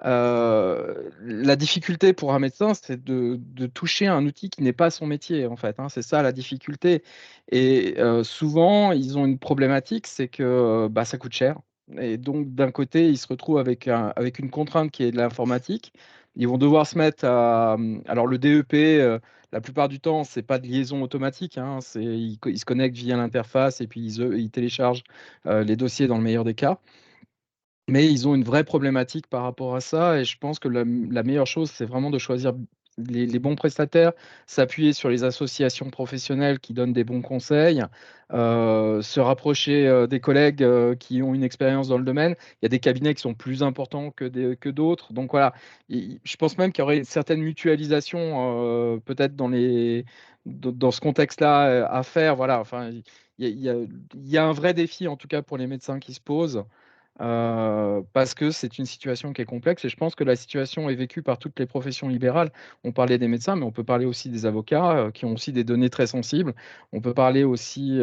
La difficulté pour un médecin, c'est de toucher un outil qui n'est pas son métier, en fait, hein. C'est ça la difficulté. Et souvent, ils ont une problématique, c'est que bah, ça coûte cher. Et donc, d'un côté, ils se retrouvent avec une contrainte qui est de l'informatique. Ils vont devoir se mettre à. Alors, le DEP, la plupart du temps, c'est pas de liaison automatique, hein. Ils se connectent via l'interface et puis ils téléchargent les dossiers dans le meilleur des cas. Mais ils ont une vraie problématique par rapport à ça et je pense que la meilleure chose, c'est vraiment de choisir les bons prestataires, s'appuyer sur les associations professionnelles qui donnent des bons conseils, se rapprocher des collègues qui ont une expérience dans le domaine. Il y a des cabinets qui sont plus importants que d'autres. Donc voilà, je pense même qu'il y aurait certaines mutualisations peut-être dans ce contexte-là à faire. Voilà, enfin, il y a un vrai défi en tout cas pour les médecins qui se posent parce que c'est une situation qui est complexe et je pense que la situation est vécue par toutes les professions libérales. On parlait des médecins, mais on peut parler aussi des avocats qui ont aussi des données très sensibles. On peut parler aussi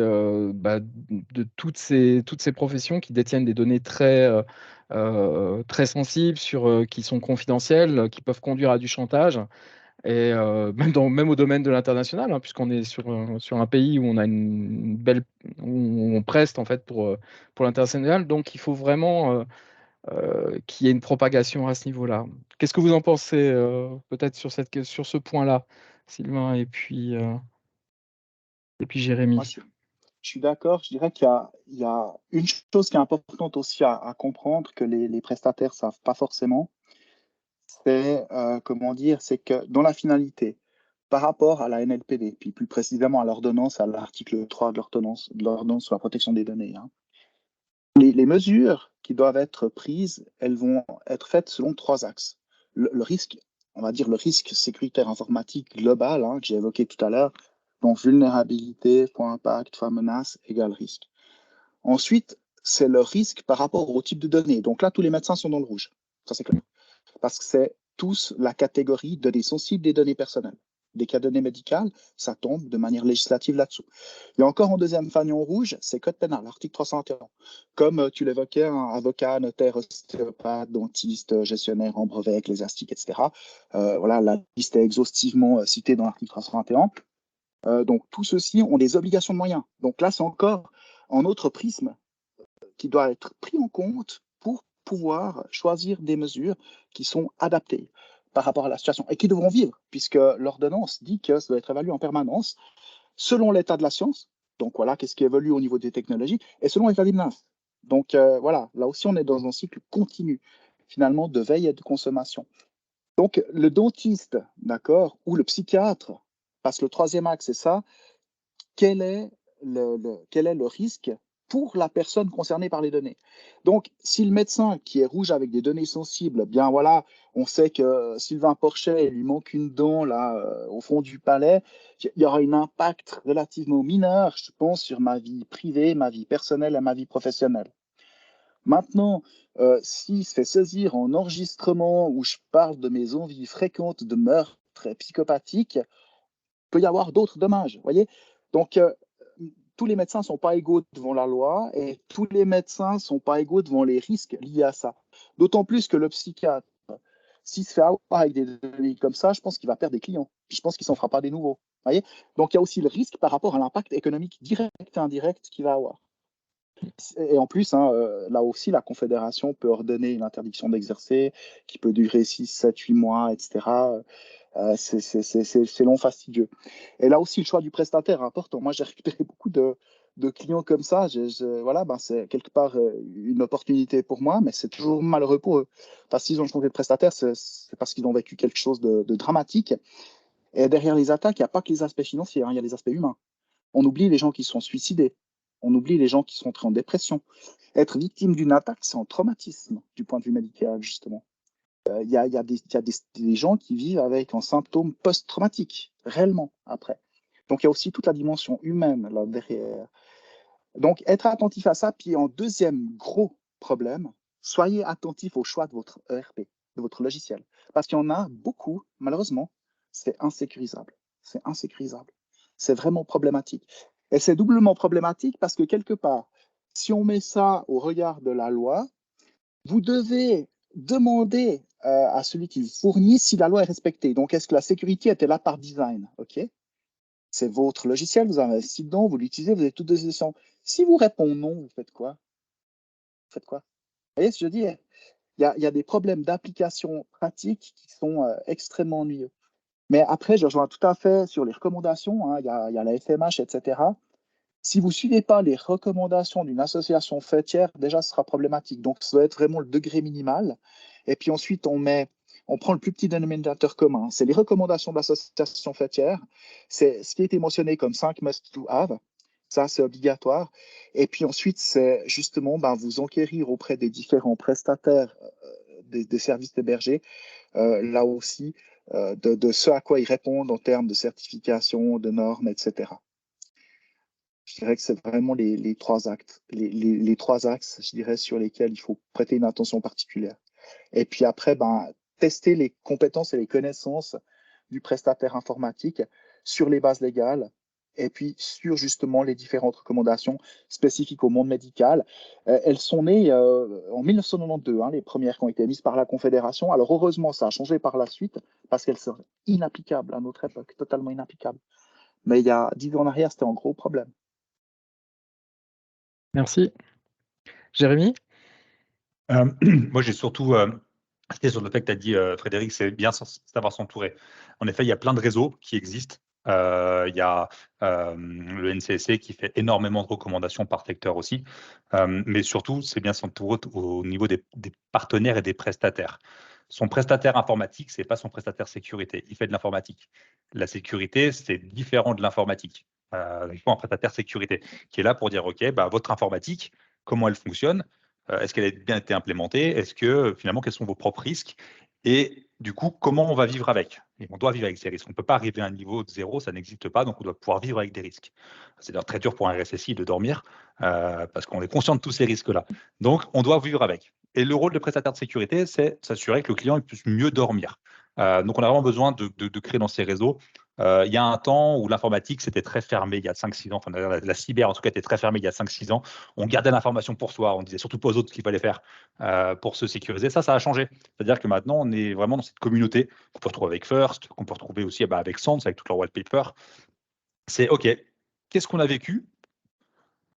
bah, de toutes ces professions qui détiennent des données très sensibles, qui sont confidentielles, qui peuvent conduire à du chantage. Et même au domaine de l'international, hein, puisqu'on est sur un pays où on a où on preste en fait pour l'international. Donc il faut vraiment qu'il y ait une propagation à ce niveau-là. Qu'est-ce que vous en pensez peut-être sur ce point-là, Sylvain et puis Moi, Jérémy? je suis d'accord. Je dirais qu'il y a une chose qui est importante aussi à comprendre que les prestataires savent pas forcément. C'est, comment dire, c'est que dans la finalité, par rapport à la NLPD, puis plus précisément à l'ordonnance, à l'article 3 de l'ordonnance sur la protection des données, hein, les mesures qui doivent être prises, elles vont être faites selon trois axes. Le risque, on va dire le risque sécuritaire informatique global, hein, que j'ai évoqué tout à l'heure, donc vulnérabilité, fois impact, fois menace, égale risque. Ensuite, c'est le risque par rapport au type de données. Donc là, tous les médecins sont dans le rouge. Ça, c'est clair. Parce que c'est tous la catégorie données sensibles des données personnelles. Dès qu'il y a données médicales, ça tombe de manière législative là-dessous. Et encore en deuxième fanion rouge, c'est code pénal, l'article 301. Comme tu l'évoquais, un avocat, notaire, ostéopathe, dentiste, gestionnaire en brevet, ecclésiastique, etc. Voilà, la liste est exhaustivement citée dans l'article 301. Donc, tous ceux-ci ont des obligations de moyens. Donc là, c'est encore un autre prisme qui doit être pris en compte pour pouvoir choisir des mesures qui sont adaptées par rapport à la situation et qui devront vivre, puisque l'ordonnance dit que ça doit être évalué en permanence selon l'état de la science. Donc voilà, qu'est-ce qui évolue au niveau des technologies et selon l'état des menaces. Donc voilà, là aussi, on est dans un cycle continu, finalement, de veille et de consommation. Donc le dentiste, d'accord, ou le psychiatre, parce que le troisième axe, c'est ça, quel est le risque pour la personne concernée par les données. Donc, si le médecin qui est rouge avec des données sensibles, bien voilà, on sait que Sylvain Porchet, il lui manque une dent là au fond du palais, il y aura un impact relativement mineur, je pense, sur ma vie privée, ma vie personnelle et ma vie professionnelle. Maintenant, s'il se fait saisir en enregistrement où je parle de mes envies fréquentes de meurtre psychopathique, il peut y avoir d'autres dommages, voyez. Donc, tous les médecins ne sont pas égaux devant la loi et tous les médecins ne sont pas égaux devant les risques liés à ça. D'autant plus que le psychiatre, s'il se fait avoir avec des données comme ça, je pense qu'il va perdre des clients. Puis je pense qu'il ne s'en fera pas des nouveaux. Voyez. Donc il y a aussi le risque par rapport à l'impact économique direct et indirect qu'il va avoir. Et en plus, hein, là aussi, la Confédération peut ordonner une interdiction d'exercer qui peut durer 6, 7, 8 mois, etc. C'est long, fastidieux. Et là aussi, le choix du prestataire est important. Moi, j'ai récupéré beaucoup de clients comme ça. Voilà, ben, c'est quelque part une opportunité pour moi, mais c'est toujours malheureux pour eux. Parce qu'ils ont changé de prestataire, c'est parce qu'ils ont vécu quelque chose de dramatique. Et derrière les attaques, il n'y a pas que les aspects financiers, hein, il y a les aspects humains. On oublie les gens qui se sont suicidés. On oublie les gens qui sont entrés en dépression. Être victime d'une attaque, c'est un traumatisme du point de vue médical, justement. Il y a des gens qui vivent avec un symptôme post-traumatique, réellement, après. Donc, il y a aussi toute la dimension humaine là derrière. Donc, être attentif à ça. Puis, en deuxième gros problème, soyez attentif au choix de votre ERP, de votre logiciel. Parce qu'il y en a beaucoup, malheureusement, c'est insécurisable. C'est insécurisable. C'est vraiment problématique. Et c'est doublement problématique parce que quelque part, si on met ça au regard de la loi, vous devez demander à celui qui vous fournit si la loi est respectée. Donc, est-ce que la sécurité était là par design? OK? C'est votre logiciel, vous investissez dedans, vous l'utilisez, vous avez toutes des sessions. Si vous répondez non, vous faites quoi? Vous faites quoi? Vous voyez ce que je dis? Il y a des problèmes d'application pratique qui sont extrêmement ennuyeux. Mais après, je rejoins tout à fait sur les recommandations. Hein, il y a la FMH, etc. Si vous ne suivez pas les recommandations d'une association faîtière, déjà, ce sera problématique. Donc, ça doit être vraiment le degré minimal. Et puis ensuite, on prend le plus petit dénominateur commun. C'est les recommandations de l'association faîtière. C'est ce qui a été mentionné comme 5 must-to-have. Ça, c'est obligatoire. Et puis ensuite, c'est justement vous enquérir auprès des différents prestataires des services hébergés, là aussi, de ce à quoi ils répondent en termes de certification, de normes, etc. Je dirais que c'est vraiment les trois actes, les trois axes, je dirais, sur lesquels il faut prêter une attention particulière. Et puis après, tester les compétences et les connaissances du prestataire informatique sur les bases légales et puis sur justement les différentes recommandations spécifiques au monde médical. Elles sont nées en 1992, hein, les premières qui ont été mises par la Confédération. Alors heureusement, ça a changé par la suite parce qu'elles sont inapplicables à notre époque, totalement inapplicables. Mais il y a 10 ans en arrière, c'était un gros problème. Merci. Jérémy? Moi, j'ai surtout insisté sur le fait que tu as dit, Frédéric, c'est bien savoir s'entourer. En effet, il y a plein de réseaux qui existent. Il y a le NCSC qui fait énormément de recommandations par secteur aussi. Mais surtout, c'est bien s'entourer au niveau des partenaires et des prestataires. Son prestataire informatique, ce n'est pas son prestataire sécurité. Il fait de l'informatique. La sécurité, c'est différent de l'informatique. Il faut un prestataire sécurité qui est là pour dire, OK, votre informatique, comment elle fonctionne? Est-ce qu'elle a bien été implémentée? Est-ce que finalement, quels sont vos propres risques? Et du coup, comment on va vivre avec? Et on doit vivre avec ces risques. On ne peut pas arriver à un niveau de zéro, ça n'existe pas, donc on doit pouvoir vivre avec des risques. C'est d'ailleurs très dur pour un RSSI de dormir parce qu'on est conscient de tous ces risques-là. Donc, on doit vivre avec. Et le rôle de prestataire de sécurité, c'est s'assurer que le client puisse mieux dormir. Donc, on a vraiment besoin de créer dans ces réseaux. Il y a un temps où l'informatique, c'était très fermé, il y a 5-6 ans, enfin, la cyber en tout cas était très fermée il y a 5-6 ans. On gardait l'information pour soi, on disait surtout pas aux autres ce qu'il fallait faire pour se sécuriser. Ça a changé. C'est-à-dire que maintenant, on est vraiment dans cette communauté qu'on peut retrouver avec First, qu'on peut retrouver aussi avec Sans, avec toute leur wallpaper. C'est OK, qu'est-ce qu'on a vécu?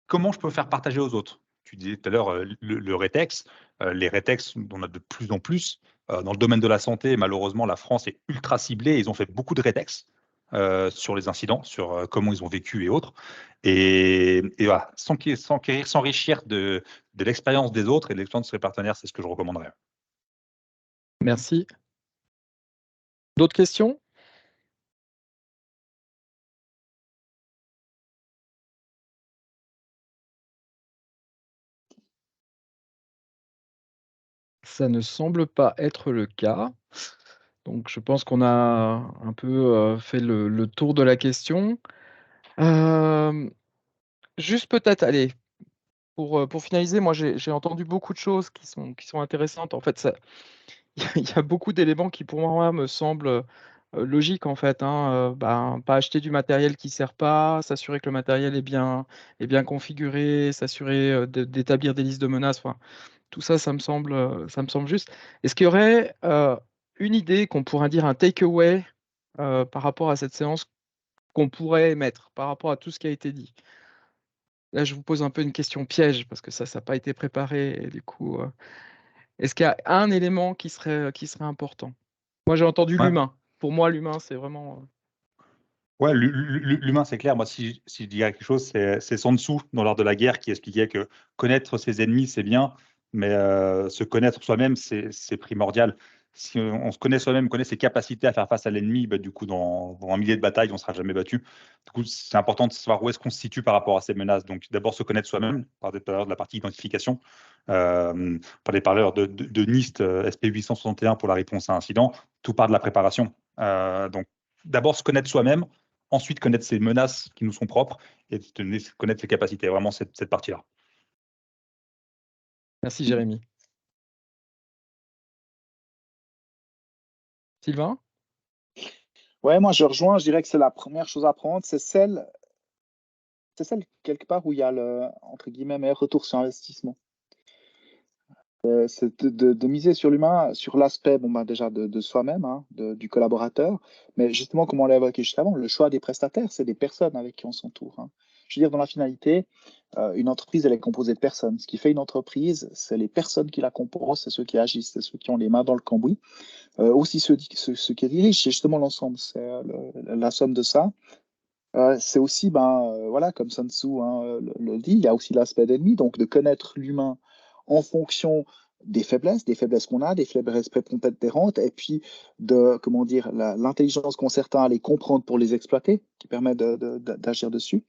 Comment je peux faire partager aux autres? Tu disais tout à l'heure le rétex. Les rétex, on en a de plus en plus. Dans le domaine de la santé, malheureusement, la France est ultra ciblée. Ils ont fait beaucoup de rétex sur les incidents, sur comment ils ont vécu et autres. Et voilà, s'enrichir de l'expérience des autres et de l'expérience de ses partenaires, c'est ce que je recommanderais. Merci. D'autres questions? Ça ne semble pas être le cas. Donc, je pense qu'on a un peu fait le tour de la question. Juste peut-être, allez, pour finaliser, moi j'ai entendu beaucoup de choses qui sont intéressantes. En fait, il y a beaucoup d'éléments qui pour moi me semblent logiques en fait. Hein. Pas acheter du matériel qui ne sert pas, s'assurer que le matériel est bien configuré, s'assurer d'établir des listes de menaces. Enfin, tout ça, ça me semble juste. Est-ce qu'il y aurait une idée qu'on pourrait dire un takeaway par rapport à cette séance qu'on pourrait émettre par rapport à tout ce qui a été dit? Là, je vous pose un peu une question piège parce que ça n'a pas été préparé et du coup, est-ce qu'il y a un élément qui serait important? Moi, j'ai entendu Ouais. l'humain. pour moi, l'humain, c'est vraiment… Ouais, l'humain, c'est clair. Moi, si je dirais quelque chose, c'est Sun Tzu dans l'art de la guerre qui expliquait que connaître ses ennemis, c'est bien, mais se connaître soi-même, c'est primordial. Si on se connaît soi-même, on connaît ses capacités à faire face à l'ennemi, bah, du coup, dans un millier de batailles, on ne sera jamais battu. Du coup, c'est important de savoir où est-ce qu'on se situe par rapport à ces menaces. Donc, d'abord, se connaître soi-même, on parlait tout à l'heure de la partie identification. On parlait par l'heure de NIST SP861 pour la réponse à incident. Tout part de la préparation. Donc, d'abord, se connaître soi-même, ensuite connaître ces menaces qui nous sont propres et connaître ses capacités, vraiment cette partie-là. Merci Jérémy. Sylvain? Ouais, moi je rejoins, je dirais que c'est la première chose à prendre, c'est celle quelque part où il y a le, entre guillemets, meilleur retour sur investissement. C'est de miser sur l'humain, sur l'aspect bon, bah, déjà de soi-même, hein, du collaborateur, mais justement, comme on l'a évoqué juste avant, le choix des prestataires, c'est des personnes avec qui on s'entoure. Hein. Je veux dire, dans la finalité, une entreprise, elle est composée de personnes. Ce qui fait une entreprise, c'est les personnes qui la composent, c'est ceux qui agissent, c'est ceux qui ont les mains dans le cambouis, aussi ceux qui dirigent, c'est justement l'ensemble, c'est la somme de ça. C'est aussi, voilà, comme Sun Tzu hein, le dit, il y a aussi l'aspect d'ennemi, donc de connaître l'humain en fonction des faiblesses qu'on a, des faiblesses prépondérantes, et puis de, comment dire, l'intelligence qu'ont certains à les comprendre pour les exploiter, qui permet d'agir dessus.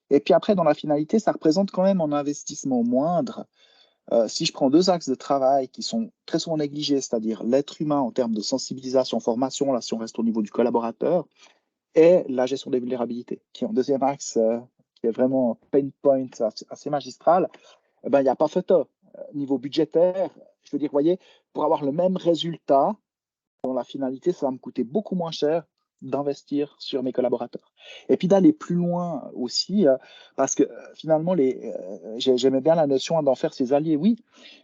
Et puis après, dans la finalité, ça représente quand même un investissement moindre. Si je prends deux axes de travail qui sont très souvent négligés, c'est-à-dire l'être humain en termes de sensibilisation, formation, là, si on reste au niveau du collaborateur, et la gestion des vulnérabilités, qui est en deuxième axe, qui est vraiment pain point assez magistral, il n'y a pas photo. Niveau budgétaire, je veux dire, vous voyez, pour avoir le même résultat, dans la finalité, ça va me coûter beaucoup moins cher d'investir sur mes collaborateurs. Et puis d'aller plus loin aussi, parce que finalement, j'aimais bien la notion d'en faire ses alliés. Oui,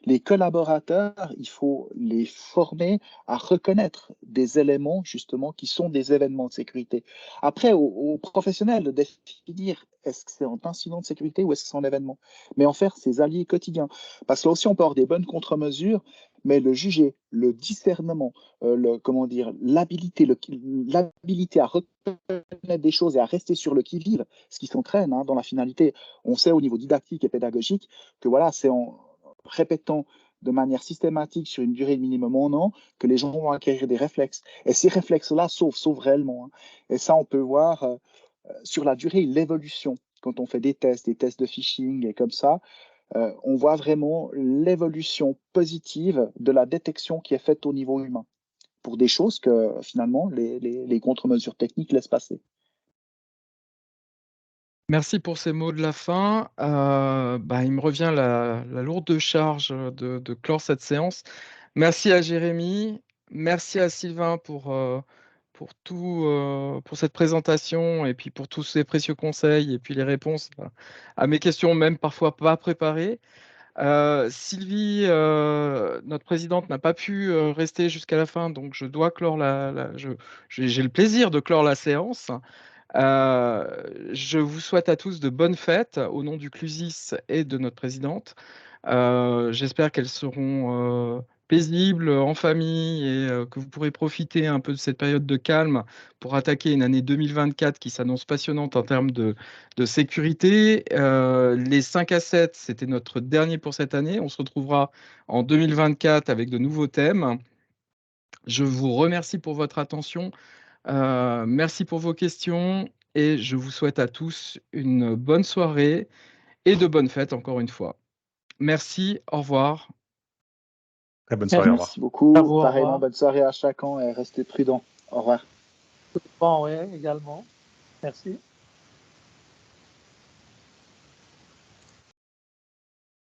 les collaborateurs, il faut les former à reconnaître des éléments, justement, qui sont des événements de sécurité. Après, aux professionnels de définir est-ce que c'est un incident de sécurité ou est-ce que c'est un événement, mais en faire ses alliés quotidiens. Parce que là aussi, on peut avoir des bonnes contre-mesures, mais le juger, le discernement, comment dire, l'habilité à reconnaître des choses et à rester sur le qui-vive, ce qui s'entraîne hein, dans la finalité. On sait au niveau didactique et pédagogique que voilà, c'est en répétant de manière systématique sur une durée de minimum un an que les gens vont acquérir des réflexes. Et ces réflexes-là sauvent réellement. Hein. Et ça, on peut voir sur la durée l'évolution. Quand on fait des tests de phishing et comme ça, on voit vraiment l'évolution positive de la détection qui est faite au niveau humain pour des choses que finalement les contre-mesures techniques laissent passer. Merci pour ces mots de la fin. Il me revient la lourde charge de clore cette séance. Merci à Jérémy, merci à Sylvain pour cette présentation et puis pour tous ces précieux conseils et puis les réponses à mes questions, même parfois pas préparées. Sylvie, notre présidente, n'a pas pu rester jusqu'à la fin, donc je dois clore j'ai le plaisir de clore la séance. Je vous souhaite à tous de bonnes fêtes au nom du CLUSIS et de notre présidente. J'espère qu'elles seront paisibles en famille et que vous pourrez profiter un peu de cette période de calme pour attaquer une année 2024 qui s'annonce passionnante en termes de sécurité. Les 5 à 7, c'était notre dernier pour cette année. On se retrouvera en 2024 avec de nouveaux thèmes. Je vous remercie pour votre attention. Merci pour vos questions et je vous souhaite à tous une bonne soirée et de bonnes fêtes encore une fois. Merci, au revoir. Très bonne soirée, au revoir. Merci beaucoup. À vous, Pareillement, revoir. bonne soirée à chacun et restez prudents. Au revoir. Bon, oui, également. Merci.